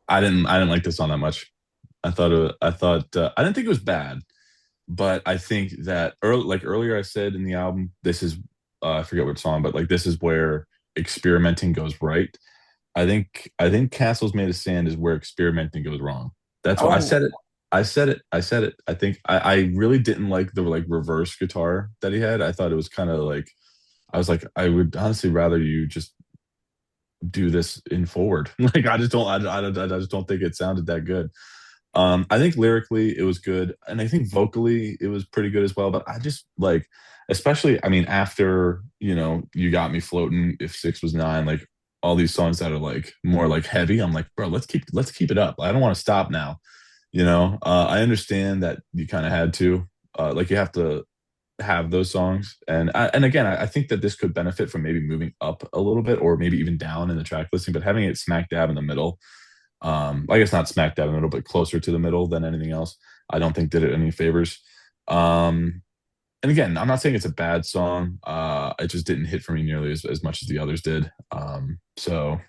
I didn't like this song that much. I didn't think it was bad, but I think that earlier I said in the album, this is I forget what song, but like this is where experimenting goes right. I think Castles Made of Sand is where experimenting goes wrong. That's what I Oh, said it. I said it. I said it. I think I really didn't like the like reverse guitar that he had. I thought it was kind of like I was like I would honestly rather you just do this in forward. Like I just don't think it sounded that good. I think lyrically it was good, and I think vocally it was pretty good as well. But I just like, especially, I mean, after you got me floating. If six was nine, like all these songs that are like more like heavy, I'm like, bro, let's keep it up. I don't want to stop now. I understand that you kind of had to, like, you have to have those songs, and again, I think that this could benefit from maybe moving up a little bit, or maybe even down in the track listing, but having it smack dab in the middle, I guess not smack dab in the middle, but closer to the middle than anything else. I don't think did it any favors. Um, and again, I'm not saying it's a bad song. It just didn't hit for me nearly as much as the others did. So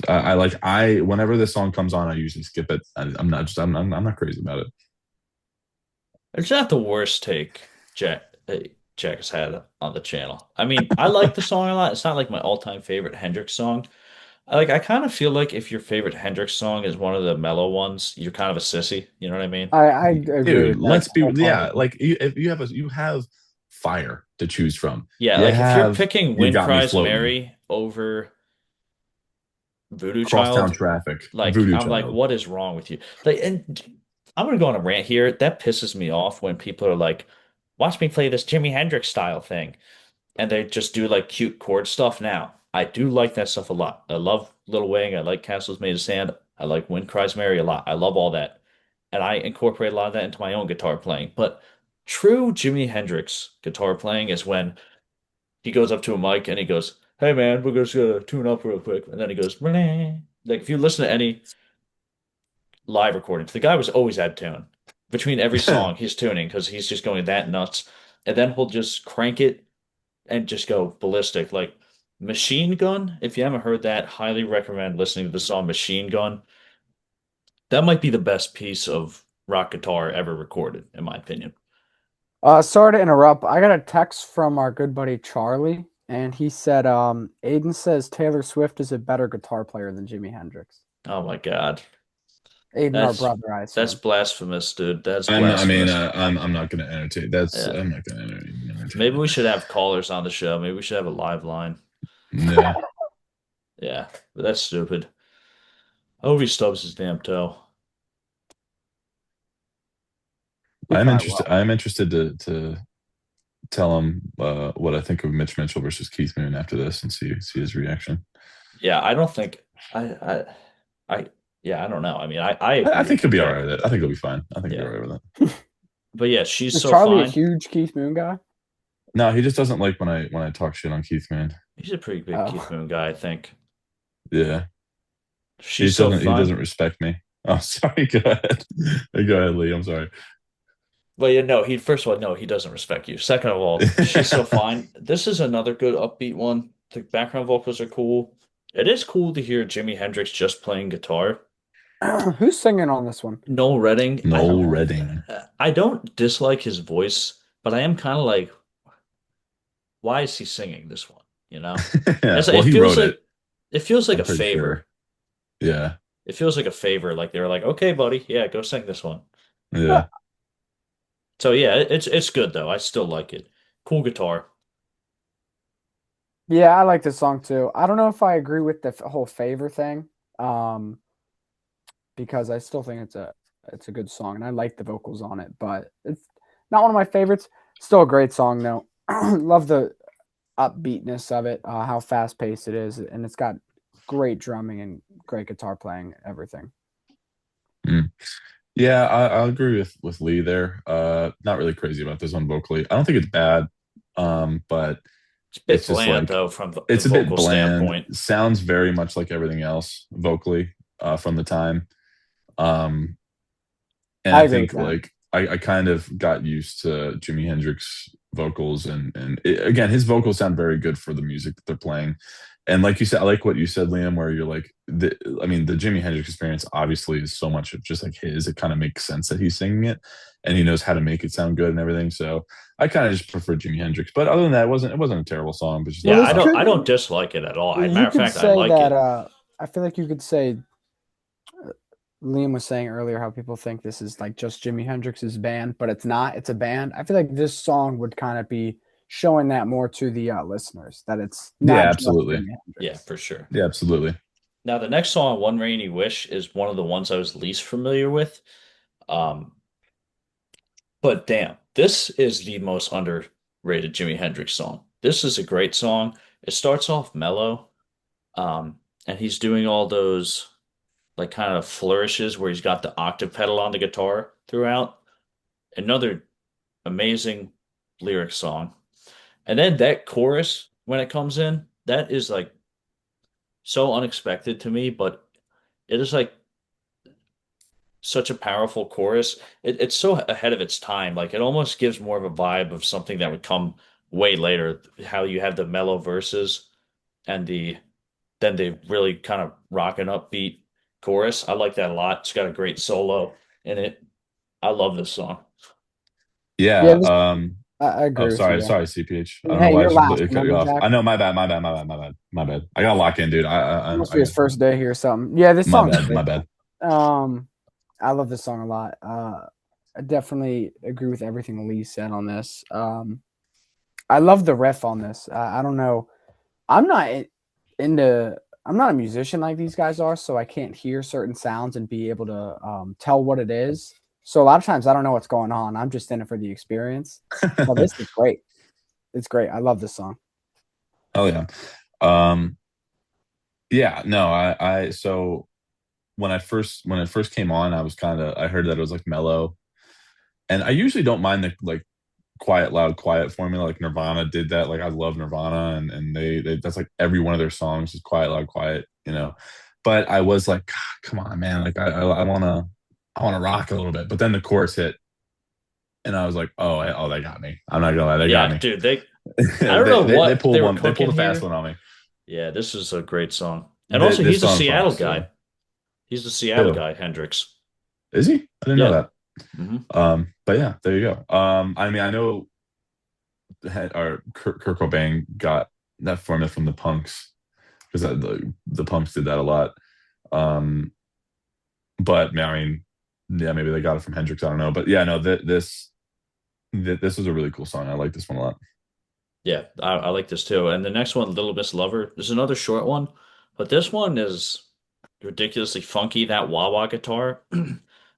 I like whenever this song comes on, I usually skip it. I'm not just I'm not crazy about it. It's not the worst take, Jack. Jack has had on the channel. I mean, I like the song a lot. It's not like my all-time favorite Hendrix song. I kind of feel like if your favorite Hendrix song is one of the mellow ones, you're kind of a sissy. You know what I mean? I agree Dude, with that let's be yeah, wholeheartedly. like if you have fire to choose from. Yeah, You like if you're have picking you Wind got me Cries floating. Mary over Voodoo Crosstown Child, traffic, like voodoo I'm like, child. what is wrong with you? Like, and I'm gonna go on a rant here. That pisses me off when people are like, watch me play this Jimi Hendrix style thing, and they just do like cute chord stuff. Now, I do like that stuff a lot. I love Little Wing. I like Castles Made of Sand. I like Wind Cries Mary a lot. I love all that, and I incorporate a lot of that into my own guitar playing. But true Jimi Hendrix guitar playing is when he goes up to a mic and he goes, "Hey man, we're just gonna tune up real quick," and then he goes, "Bleh." Like if you listen to any live recordings, the guy was always out of tune. Between every song, he's tuning because he's just going that nuts, and then he'll just crank it and just go ballistic. Like Machine Gun, if you haven't heard that, highly recommend listening to the song Machine Gun. That might be the best piece of rock guitar ever recorded, in my opinion. Sorry to interrupt. I got a text from our good buddy Charlie, and he said, Aiden says Taylor Swift is a better guitar player than Jimi Hendrix. Oh my God. Aiden, our That's brother, I that's assume. blasphemous, dude. That's I mean, blasphemous. I'm not gonna entertain. That's Yeah. I'm not gonna entertain Maybe it. we should have callers on the show. Maybe we should have a live line. Yeah, Yeah, but that's stupid. I hope he stubs his damn toe. He probably will. I'm interested to tell him what I think of Mitch Mitchell versus Keith Moon after this and see his reaction. Yeah, I don't think I yeah, I don't know. I mean, I I agree think with he'll your be all right pick. with it. I think he'll be fine. I think he'll be Yeah. all right with it. But yeah, she's Is so Charlie a fine. huge Keith Moon guy? No, he just doesn't like when I talk shit on Keith Moon. He's a pretty big Keith Oh. Moon guy, I think. Yeah, She's so he fine. doesn't respect me. Oh, sorry. Go ahead. Go ahead, Lee. I'm sorry. Well, yeah, no, he first of all, no, he doesn't respect you. Second of all, she's so fine. This is another good upbeat one. The background vocals are cool. It is cool to hear Jimi Hendrix just playing guitar. Who's singing on this one? Noel Redding, Noel Redding. I don't dislike his voice, but I am kind of like, why is he singing this one? You know? Yeah. It's Well, it he feels wrote it. like it feels like I'm a pretty favor. sure. Yeah. It feels like a favor. Like they were like, okay, buddy, yeah, go sing this one. Yeah. So yeah, it's good though. I still like it. Cool guitar. Yeah, I like this song too. I don't know if I agree with the whole favor thing, um, because I still think it's a good song and I like the vocals on it, but it's not one of my favorites. Still a great song though. Love the upbeatness of it, how fast paced it is, and it's got great drumming and great guitar playing, everything. Mm. Yeah, I'll agree with Lee there. Not really crazy about this one vocally. I don't think it's bad. But It's a bit it's just bland like though from the it's a bit vocal bland. standpoint. Sounds very much like everything else vocally from the time. Um, and I I agree with think that. like I kind of got used to Jimi Hendrix vocals again his vocals sound very good for the music that they're playing. And like you said, I like what you said, Liam, where you're like, I mean, the Jimi Hendrix experience obviously is so much of just like his. It kind of makes sense that he's singing it, and he knows how to make it sound good and everything. So I kind of just prefer Jimi Hendrix. But other than that, it wasn't a terrible song, but just Well, Yeah, not this top I could don't five. dislike it at all. Matter you of could fact, I say like that it. I feel like you could say Liam was saying earlier how people think this is like just Jimi Hendrix's band, but it's not. It's a band. I feel like this song would kind of be showing that more to the listeners that it's Yeah, not just absolutely. Jimi Yeah, Hendrix. for sure. Yeah, absolutely. Now the next song, One Rainy Wish, is one of the ones I was least familiar with. Um, but damn, this is the most underrated Jimi Hendrix song. This is a great song. It starts off mellow, and he's doing all those like kind of flourishes where he's got the octave pedal on the guitar throughout. Another amazing lyric song. And then that chorus, when it comes in, that is like so unexpected to me, but it is like such a powerful chorus. It's so ahead of its time. Like it almost gives more of a vibe of something that would come way later. How you have the mellow verses and the really kind of rock and upbeat chorus. I like that a lot. It's got a great solo in it. I love this song. Yeah, Yeah. I Oh, agree with you sorry, there. sorry, CPH. I don't know Hey, why I you're just last. cut you Remember, off. Jack? I know, my bad, my bad, my bad, my bad, my bad. I got to lock in, dude. Must be his first day here or something. Yeah, this My song's bad, my great. bad. Um, I love this song a lot. I definitely agree with everything Lee said on this. I love the riff on this. I don't know. I'm not into. I'm not a musician like these guys are, so I can't hear certain sounds and be able to tell what it is. So a lot of times I don't know what's going on. I'm just in it for the experience. But this is great. It's great. I love this song. Oh yeah. Um, yeah, no, so when it first came on, I heard that it was like mellow. And I usually don't mind the like quiet, loud, quiet formula. Like Nirvana did that. Like I love Nirvana, and they that's like every one of their songs is quiet, loud, quiet. But I was like, "God, come on, man! Like I wanna rock a little bit." But then the chorus hit, and I was like, oh, they got me. I'm not gonna lie, they got Yeah, me. dude, I don't know They what they pulled were they pulled cooking a fast here. one on me. Yeah, this is a great song. And also, This he's a song's Seattle boss too. guy. He's the Seattle Who guy, Hendrix. is he? I didn't know Yeah. that. Hmm. But yeah, there you go. I mean, I know Kurt Cobain got that formula from the Punks because the Punks did that a lot. Um, but I mean, yeah, maybe they got it from Hendrix. I don't know, but yeah, no, this was a really cool song. I like this one a lot. Yeah, I like this too. And the next one, Little Miss Lover, there's another short one, but this one is ridiculously funky. That wah wah guitar.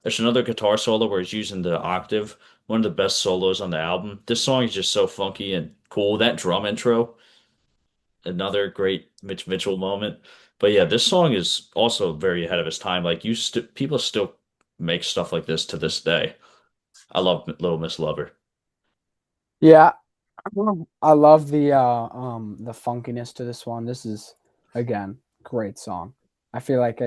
There's another guitar solo where he's using the octave. One of the best solos on the album. This song is just so funky and cool. That drum intro, another great Mitch Mitchell moment. But yeah, this song is also very ahead of its time. Like people still make stuff like this to this day. I love Little Miss Lover. Yeah, I love the funkiness to this one. This is again great song. I feel like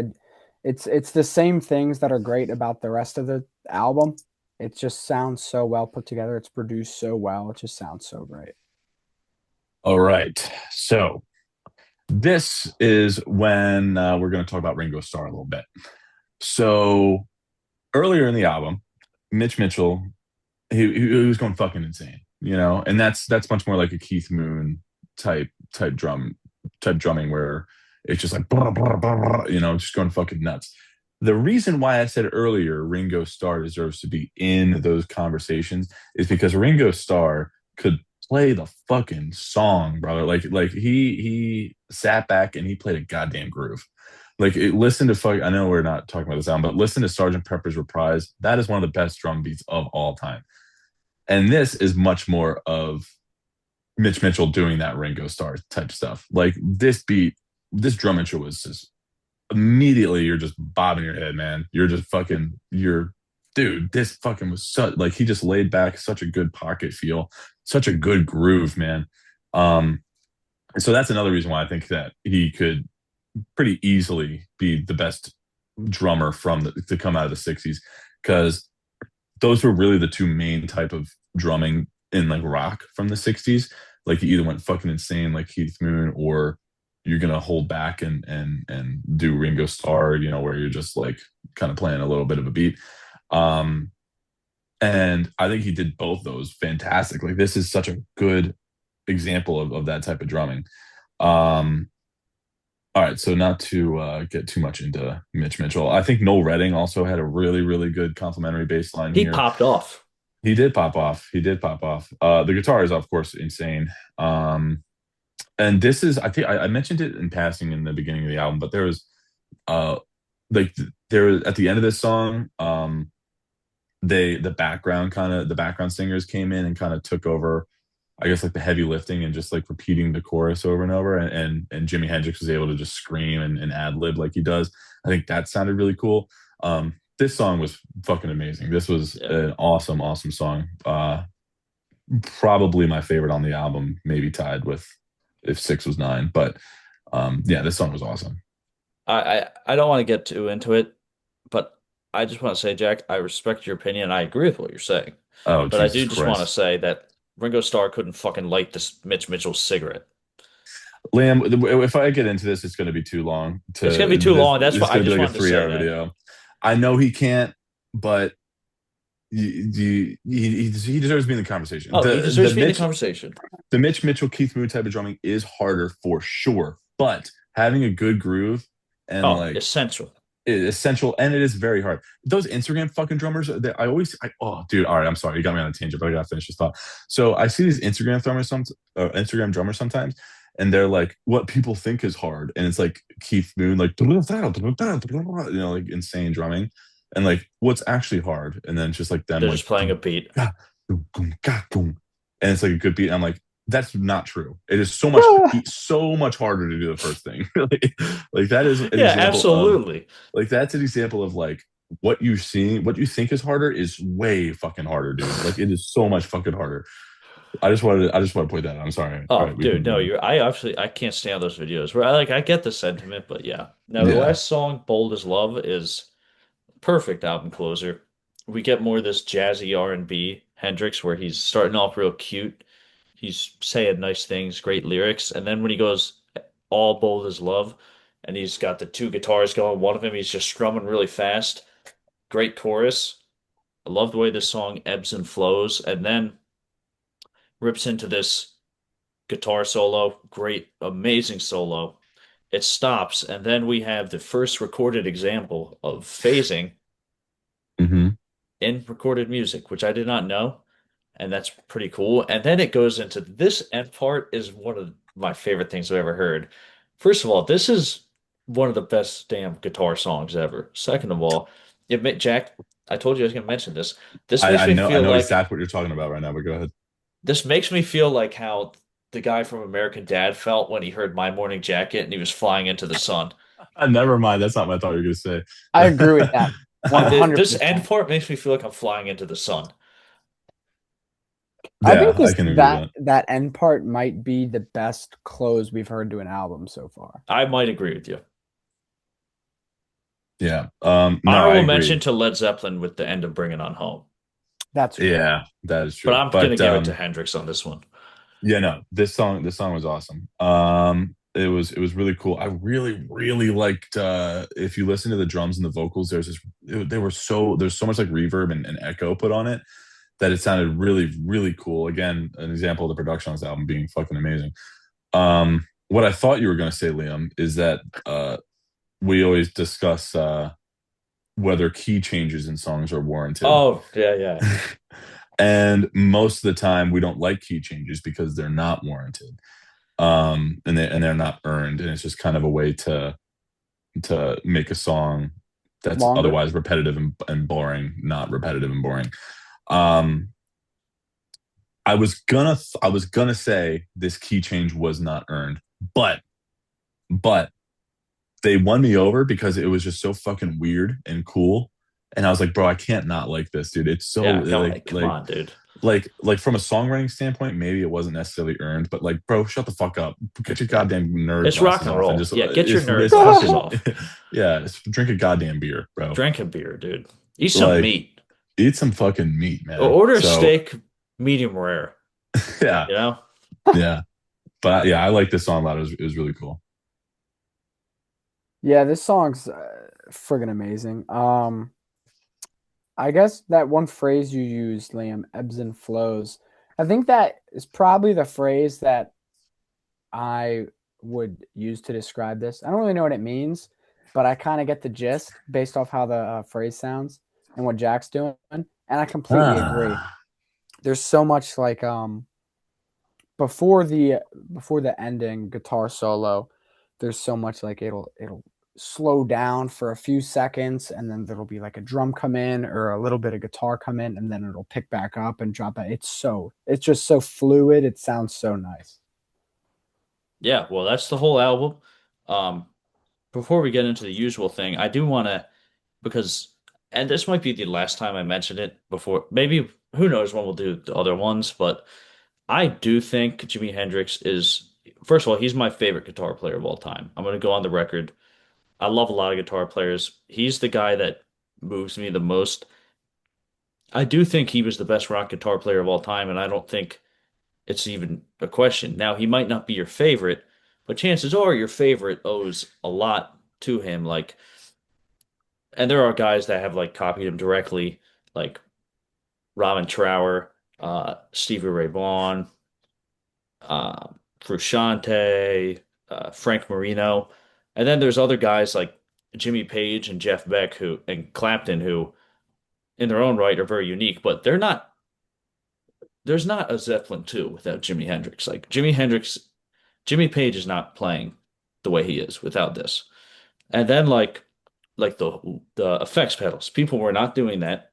it's the same things that are great about the rest of the album. It just sounds so well put together. It's produced so well. It just sounds so great. All right, so this is when we're going to talk about Ringo Starr a little bit. So earlier in the album, Mitch Mitchell he was going fucking insane, and that's much more like a Keith Moon type drumming where it's just like blah, blah, blah, blah, just going fucking nuts. The reason why I said earlier Ringo Starr deserves to be in those conversations is because Ringo Starr could play the fucking song, brother. Like he sat back and he played a goddamn groove. Listen to fuck. I know we're not talking about this album, but listen to Sergeant Pepper's Reprise. That is one of the best drum beats of all time. And this is much more of Mitch Mitchell doing that Ringo Starr type stuff. Like this beat, this drum intro was just immediately you're just bobbing your head, man. You're dude, this fucking was such like he just laid back such a good pocket feel, such a good groove, man. Um, and so that's another reason why I think that he could pretty easily be the best drummer to come out of the 60s because those were really the two main type of drumming in like rock from the 60s. Like you either went fucking insane like Keith Moon or you're gonna hold back and do Ringo Starr, where you're just like kind of playing a little bit of a beat. Um and I think he did both those fantastic. Like this is such a good example of that type of drumming. Um all right, so not to get too much into Mitch Mitchell, I think Noel Redding also had a really, really good complimentary bass line He here. popped off. He did pop off. He did pop off. The guitar is, of course, insane. And this is, I think, I mentioned it in passing in the beginning of the album, but there was, uh, like, there at the end of this song, the background singers came in and kind of took over, I guess, like the heavy lifting and just like repeating the chorus over and over. And Jimi Hendrix was able to just scream and ad lib like he does. I think that sounded really cool. This song was fucking amazing. This was Yeah. an awesome, awesome song. Probably my favorite on the album, maybe tied with if six was nine. But yeah, this song was awesome. I don't want to get too into it, but I just want to say, Jack, I respect your opinion. I agree with what you're saying. Oh, But I Jesus do just want to Christ. say that Ringo Starr couldn't fucking light this Mitch Mitchell cigarette. Liam, if I get into this, it's going to be too long. It's gonna be To too this, long. That's why it's I going to be just like a wanted to 3 hour say that. video. I know he can't, but he deserves to be in the conversation. Oh, he The deserves to be in the conversation. Mitch Mitchell, Keith Moon type of drumming is harder for sure, but having a good groove and Oh, like essential. is essential, and it is very hard. Those Instagram fucking drummers, oh dude, all right, I'm sorry, you got me on a tangent, but I gotta finish this thought. So I see these Instagram drummers sometimes, and they're like what people think is hard, and it's like Keith Moon, like like insane drumming, and like what's actually hard, and then just like them They're like just playing a beat. and it's like a good beat. And I'm like, that's not true. It is so much harder to do the first thing. Like that is an Yeah, example of absolutely. like that's an example of like what you think is harder is way fucking harder, dude. Like it is so much fucking harder. I just want to point that out. I'm sorry. All Oh, right, we can dude, move no, on. I can't stand those videos where I get the sentiment, but yeah. Now the Yeah. last song, Bold as Love, is perfect album closer. We get more of this jazzy R&B Hendrix where he's starting off real cute. He's saying nice things, great lyrics, and then when he goes all bold as love, and he's got the two guitars going, one of them he's just strumming really fast. Great chorus. I love the way this song ebbs and flows, and then rips into this guitar solo. Great, amazing solo. It stops, and then we have the first recorded example of phasing Hmm. in recorded music, which I did not know, and that's pretty cool. And then it goes into this end part is one of my favorite things I've ever heard. First of all, this is one of the best damn guitar songs ever. Second of all, Jack, I told you I was going to mention this. This makes me I feel know like exactly what you're talking about right now, but go ahead. how the guy from American Dad felt when he heard My Morning Jacket and he was flying into the sun. Never mind. That's not what I thought you were gonna I agree with that say. This end 100%. part makes me feel like I'm flying into the sun. I think Yeah, I can agree with that. that end part might be the best close we've heard to an album so far. I might agree with you. Yeah. No, I Honorable mention agree. to Led Zeppelin with the end of Bring It On Home. That's great. Yeah, that is But true. I'm gonna But give it to Hendrix on this one. yeah, no, this song was awesome. It was really cool. I really liked if you listen to the drums and the vocals, they were there's so much like reverb and echo put on it that it sounded really cool. Again, an example of the production on this album being fucking amazing. What I thought you were gonna say, Liam, is that we always discuss whether key changes in songs are warranted. Oh, yeah, yeah. And most of the time we don't like key changes because they're not warranted. And they're not earned, and it's just kind of a way to make a song that's Longer. otherwise repetitive and boring not repetitive and boring. um I was gonna say this key change was not earned, but but they won me over because it was just so fucking weird and cool. And I was like, bro, I can't not like this, dude. It's so Yeah, come on, dude. like from a songwriting standpoint, maybe it wasn't necessarily earned, but like, bro, shut the fuck up. Get your Yeah. goddamn nerd It's rock glasses and off and roll. just Yeah, get your nerd it's glasses fucking off. yeah, drink a goddamn beer, bro. Drink a beer, dude. Eat some Like, meat. eat some fucking meat, Or man. order a So steak medium rare, yeah, you know? yeah. But yeah, I like this song a lot. It was really cool. Yeah, this song's friggin' amazing. I guess that one phrase you used, Liam, ebbs and flows. I think that is probably the phrase that I would use to describe this. I don't really know what it means, but I kind of get the gist based off how the phrase sounds and what Jack's doing, and I completely agree. Ah. There's so much like before the before the ending guitar solo, there's so much like it'll slow down for a few seconds and then there'll be like a drum come in or a little bit of guitar come in and then it'll pick back up and drop back. It's just so fluid. It sounds so nice. Yeah, well, that's the whole album. Um, Before we get into the usual thing, I do want to, because, and this might be the last time I mention it before, maybe, who knows when we'll do the other ones, but I do think Jimi Hendrix is, first of all, he's my favorite guitar player of all time. I'm going to go on the record. I love a lot of guitar players. He's the guy that moves me the most. I do think he was the best rock guitar player of all time, and I don't think it's even a question. Now, he might not be your favorite, but chances are your favorite owes a lot to him. Like, and there are guys that have like copied him directly, like Robin Trower, Stevie Ray Vaughan, uh, Frusciante, Frank Marino, and then there's other guys like Jimmy Page and Jeff Beck who and Clapton who, in their own right, are very unique, but they're not. There's not a Zeppelin 2 without Jimi Hendrix. Like Jimi Hendrix, Jimmy Page is not playing the way he is without this. And then like the effects pedals, people were not doing that.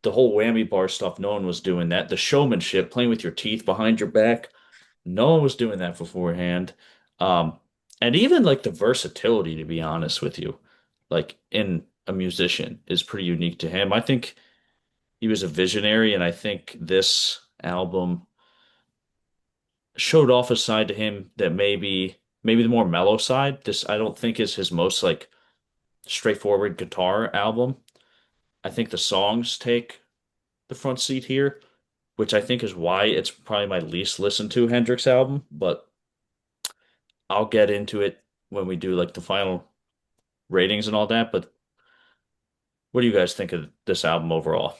The whole whammy bar stuff, no one was doing that. The showmanship, playing with your teeth behind your back, no one was doing that beforehand. Um, and even like the versatility, to be honest with you, like in a musician is pretty unique to him. I think he was a visionary, and I think this album showed off a side to him that maybe the more mellow side. This I don't think is his most like straightforward guitar album. I think the songs take the front seat here, which I think is why it's probably my least listened to Hendrix album, but I'll get into it when we do like the final ratings and all that. But what do you guys think of this album overall?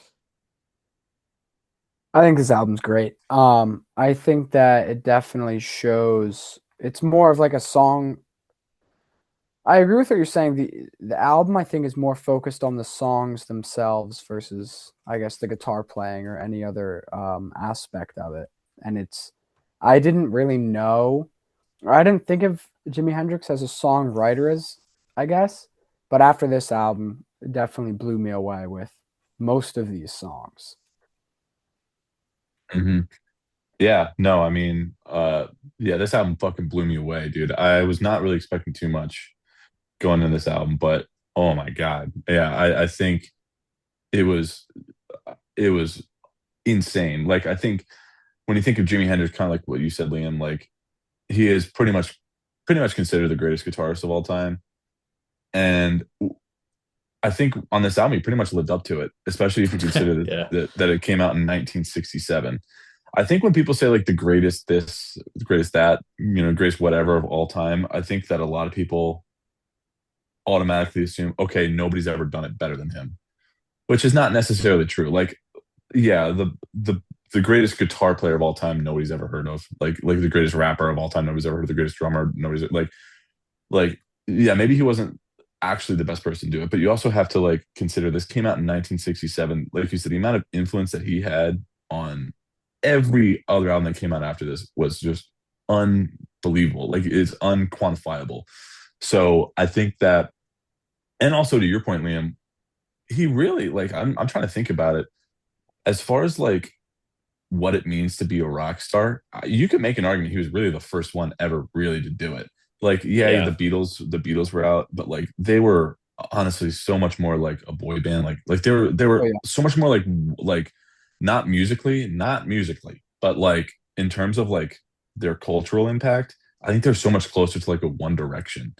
I think this album's great. I think that it definitely shows it's more of like a song. I agree with what you're saying. The album I think is more focused on the songs themselves versus I guess the guitar playing or any other aspect of it. And it's I didn't really know or I didn't think of Jimi Hendrix as a songwriter as I guess, but after this album, it definitely blew me away with most of these songs. Hmm. Yeah, no, I mean, yeah, this album fucking blew me away, dude. I was not really expecting too much going into this album, but oh my God. Yeah, I think it was it was insane. Like I think when you think of Jimi Hendrix, kind of like what you said, Liam, like he is pretty much considered the greatest guitarist of all time. And I think on this album, he pretty much lived up to it, especially if you consider Yeah. that it came out in 1967. I think when people say like the greatest this, the greatest that, greatest whatever of all time, I think that a lot of people automatically assume, okay, nobody's ever done it better than him, which is not necessarily true. Like, yeah, the greatest guitar player of all time, nobody's ever heard of. Like the greatest rapper of all time, nobody's ever heard of. The greatest drummer, nobody's like yeah, maybe he wasn't actually the best person to do it, but you also have to like consider this came out in 1967. Like you said, the amount of influence that he had on every other album that came out after this was just unbelievable. Like it's unquantifiable. So I think that, and also to your point, Liam, he really like I'm trying to think about it as far as like what it means to be a rock star, you could make an argument he was really the first one ever really to do it. Like, yeah, Yeah. the Beatles were out, but like they were honestly so much more like a boy band. Like they were Oh yeah. so much more like not musically, but like in terms of like their cultural impact, I think they're so much closer to like a One Direction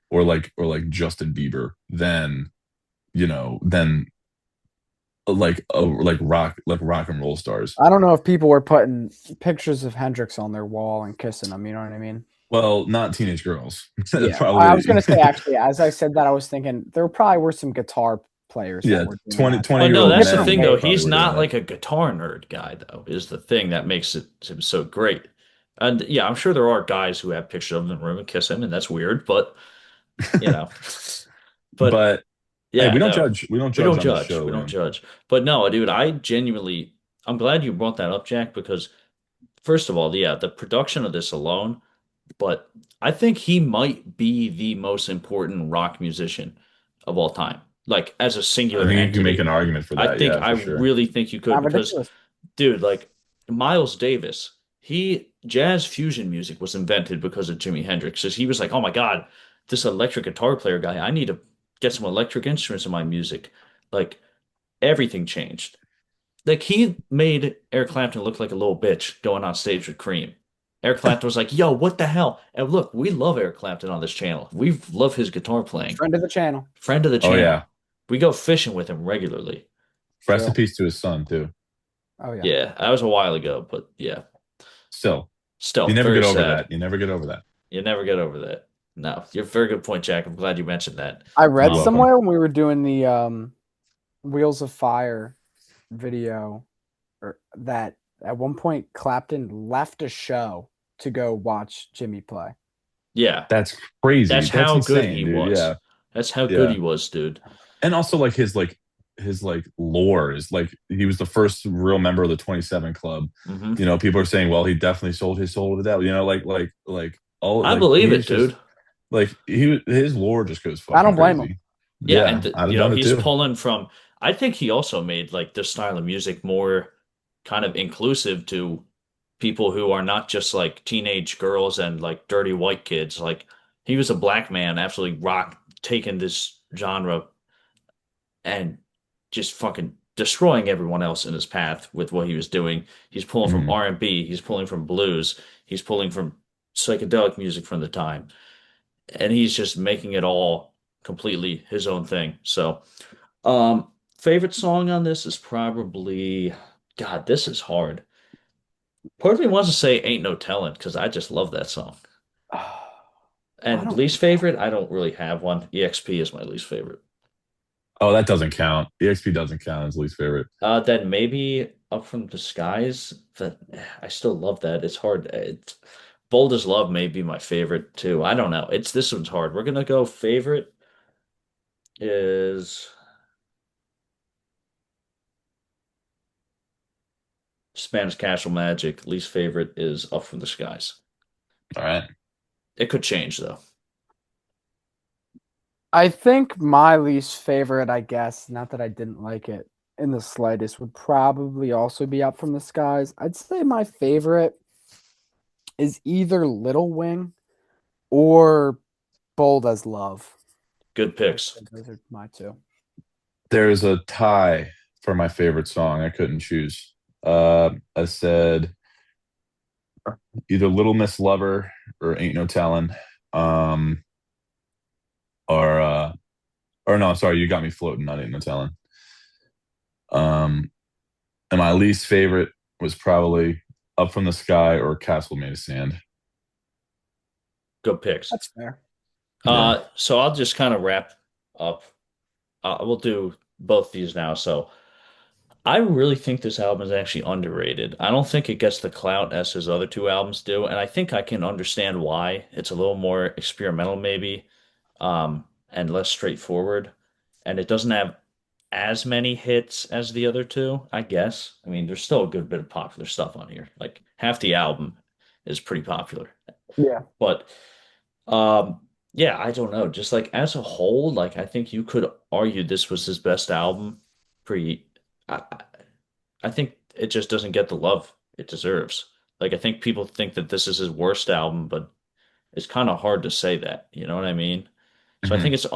or like Justin Bieber than like rock and roll stars. I don't know if people were putting pictures of Hendrix on their wall and kissing him, you know what I mean? Well, not teenage girls. Yeah. I was Probably, gonna say actually, as I said that, I was thinking there probably were some guitar players that yeah, were doing 20, that 20 But year no, old in that's the different men thing though. ways. probably He's were doing not that. like a guitar nerd guy though, is the thing that makes him so great. And yeah, I'm sure there are guys who have pictures of him in the room and kiss him, and that's weird, but you know. But But hey, yeah, we don't no. judge. We don't We judge don't on this judge. show, We don't Liam. judge. But no, dude, I'm glad you brought that up, Jack, because first of all, yeah, the production of this alone, but I think he might be the most important rock musician of all time. Like as a I singular think you can make entity. an argument for I that. think Yeah, I for sure. really think you could Not because ridiculous. dude, like Miles Davis, he jazz fusion music was invented because of Jimi Hendrix. 'Cause he was like, "Oh my God, this electric guitar player guy, I need to get some electric instruments in my music." Like everything changed. Like he made Eric Clapton look like a little bitch going on stage with Cream. Eric Clapton was like, "Yo, what the hell?" And look, we love Eric Clapton on this channel. We love his guitar playing. Friend of the channel. Friend of the Oh channel. yeah. We go fishing with him regularly. Rest in Chill. peace to his son too. Oh yeah. Yeah, that was a while ago, but yeah, Still, you still never very get over sad. that. You never get over that. You never get over that. No, you're a very good point, Jack. I'm glad you mentioned that. I You're read Um, welcome. somewhere when we were doing the Wheels of Fire video. that at one point Clapton left a show to go watch Jimmy play. Yeah, That's crazy. that's That's how good insane, he dude. was. Yeah. That's how good Yeah. he was, dude. And also like his lore is like he was the first real member of the 27 club. Hmm. People are saying, well, he definitely sold his soul to the devil. Like all I like believe it, he's dude. just like his lore just goes I fucking don't blame him. crazy. Yeah, and Yeah, I'd have done it he's too. pulling from. I think he also made like this style of music more kind of inclusive to people who are not just like teenage girls and like dirty white kids. Like he was a black man, absolutely rock taking this genre and just fucking destroying everyone else in his path with what he was doing. He's pulling from Mhm. R&B, he's pulling from blues, he's pulling from psychedelic music from the time, and he's just making it all completely his own thing. So, favorite song on this is probably, God, this is hard. Part of me wants to say Ain't No Tellin' because I just love that song. I And don't least think so. favorite, I don't really have one. EXP is my least favorite. Oh, that doesn't count. EXP doesn't count as least favorite. Then maybe Up from the Skies. That I still love that. It's hard. Bold as Love may be my favorite too. I don't know. It's this one's hard. We're gonna go favorite is Spanish Castle Magic. Least favorite is Up from the Skies. All right. It could change though. I think my least favorite, I guess, not that I didn't like it in the slightest, would probably also be Up from the Skies. I'd say my favorite is either Little Wing or Bold as Love. Good I'd picks. say those are my two. There's a tie for my favorite song. I couldn't choose. I said either Little Miss Lover or Ain't No Tellin'. Um, or no, sorry, You Got Me Floating, not Ain't No Tellin'. Um, and my least favorite was probably Up from the Sky or Castle Made of Sand. Good picks. That's fair. Yeah. So I'll just kind of wrap up. We'll do both these now. So I really think this album is actually underrated. I don't think it gets the clout as his other two albums do, and I think I can understand why. It's a little more experimental, maybe, and less straightforward. And it doesn't have as many hits as the other two, I guess. I mean, there's still a good bit of popular stuff on here. Like half the album is pretty popular. Yeah. But yeah, I don't know. Just like as a whole, like I think you could argue this was his best album. Pretty, I, I think it just doesn't get the love it deserves. Like I think people think that this is his worst album, but it's kind of hard to say that. You know what I mean? So I Hmm. think it's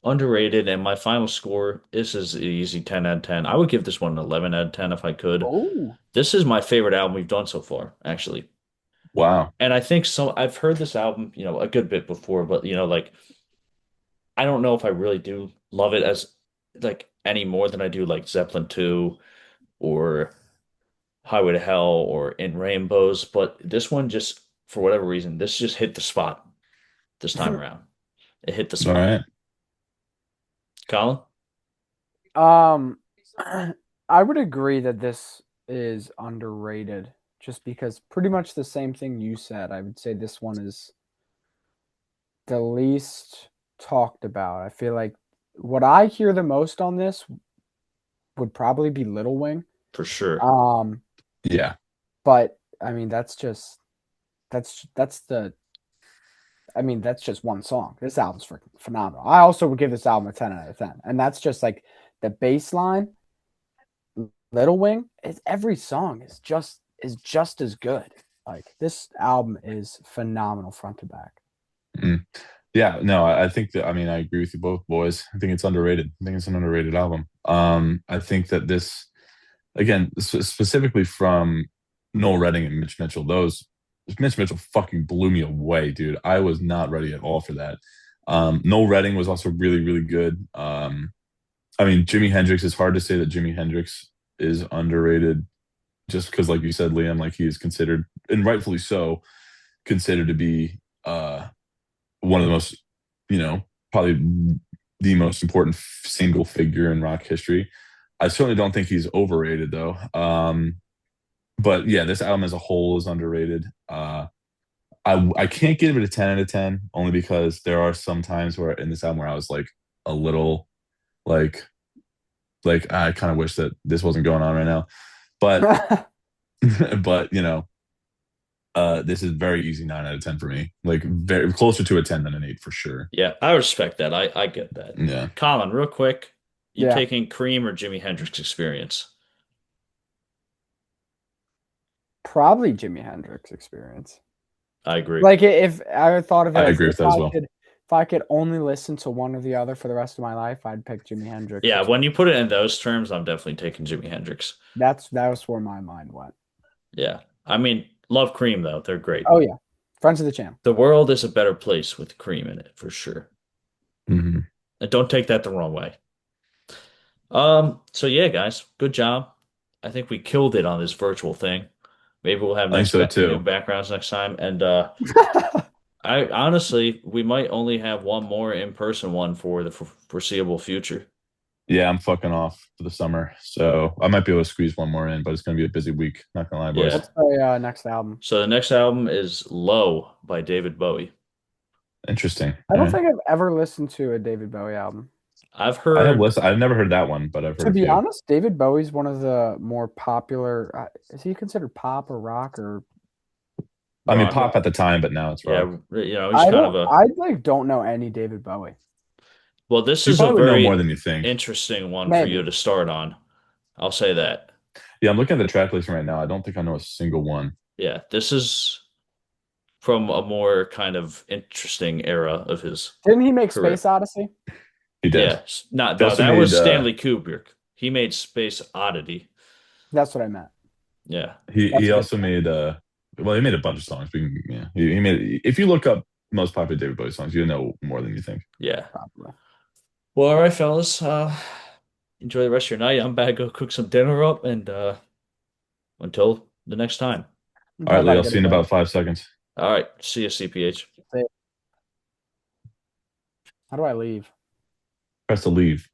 underrated. And my final score, this is an easy 10 out of 10. I would give this one an 11 out of 10 if I could. Oh. This is my favorite album we've done so far, actually. Wow. And I think so. I've heard this album, a good bit before, but like I don't know if I really do love it as like any more than I do like Zeppelin 2 or Highway to Hell or In Rainbows. But this one just, for whatever reason, this just hit the spot this time around. It hit the All spot. right. Colin? Um, I would agree that this is underrated just because pretty much the same thing you said. I would say this one is the least talked about. I feel like what I hear the most on this would probably be Little Wing. For sure. Um, Yeah. but I mean that's the I mean that's just one song. This album's freaking phenomenal. I also would give this album a 10 out of 10. And that's just like the bass line. Little Wing is every song is just as good. Like this album is phenomenal front to back. Mm. Yeah, no, I think that, I mean, I agree with you both, boys. I think it's underrated. I think it's an underrated album. I think that this, again, specifically from Noel Redding and Mitch Mitchell, those Mitch Mitchell fucking blew me away, dude. I was not ready at all for that. Noel Redding was also really, really good. I mean, Jimi Hendrix, it's hard to say that Jimi Hendrix is underrated just because, like you said, Liam, like he is considered, and rightfully so, considered to be one of the most, probably the most important single figure in rock history. I certainly don't think he's overrated though. But yeah, this album as a whole is underrated. I can't give it a 10 out of 10 only because there are some times where in this album where I was like a little like I kind of wish that this wasn't going on right now. But but this is very easy 9 out of 10 for me. Like very closer to a 10 than an 8 for sure. Yeah, I respect that. I get that. Yeah. Colin, real quick, you Yeah, taking Cream or Jimi Hendrix Experience? probably Jimi Hendrix Experience. I agree. Like if I thought of it I as agree with that as well. if I could only listen to one or the other for the rest of my life, I'd pick Jimi Hendrix Yeah, when Experience. you put it in those terms, I'm definitely taking Jimi Hendrix. That was where my mind went. Yeah. I mean, love Cream though. They're great. Oh yeah, friends of the channel. The world is a better place with Cream in it for sure. Hmm. And don't take that the wrong way. So yeah, guys, good job. I think we killed it on this virtual thing. Maybe we'll have I think next so new too. backgrounds next time. And I honestly, we might only have one more in-person one for the foreseeable future. Yeah, I'm fucking off for the summer. So I might be able to squeeze one more in, but it's gonna be a busy week. Not gonna lie, boys. Yeah. What's the next album? So the next album is Low by David Bowie. Interesting. I All don't right. think I've ever listened to a David Bowie album. I've I have heard, listened. I've never heard that one, but I've heard To a be few. honest, David Bowie's one of the more popular. Is he considered pop or rock or I mean, rock. pop at the time, but now it's rock. Yeah, he's kind of a I like don't know any David Bowie. well, this You is a probably know more very than you think. interesting one for you Maybe. to start on. I'll say that. Yeah, I'm looking at the track list right now. I don't think I know a single one. Yeah, this is from a more kind of interesting era of his Didn't he make career. Space Odyssey? He did. Yeah, not He no, also that made was Stanley Kubrick. He made Space Oddity. That's what I meant. Yeah, he That's a good also point. made well, he made a bunch of songs. Yeah, he made, if you look up most popular David Bowie songs, you know more than you think. yeah. Probably. Well, all right, fellas. Enjoy the rest of your night. I'm about to go cook some dinner up, and until the next time. I'm All right, probably Lee, about to I'll go see to you in bed. about 5 seconds. All right, see you, CPH. How do I leave? Press to leave.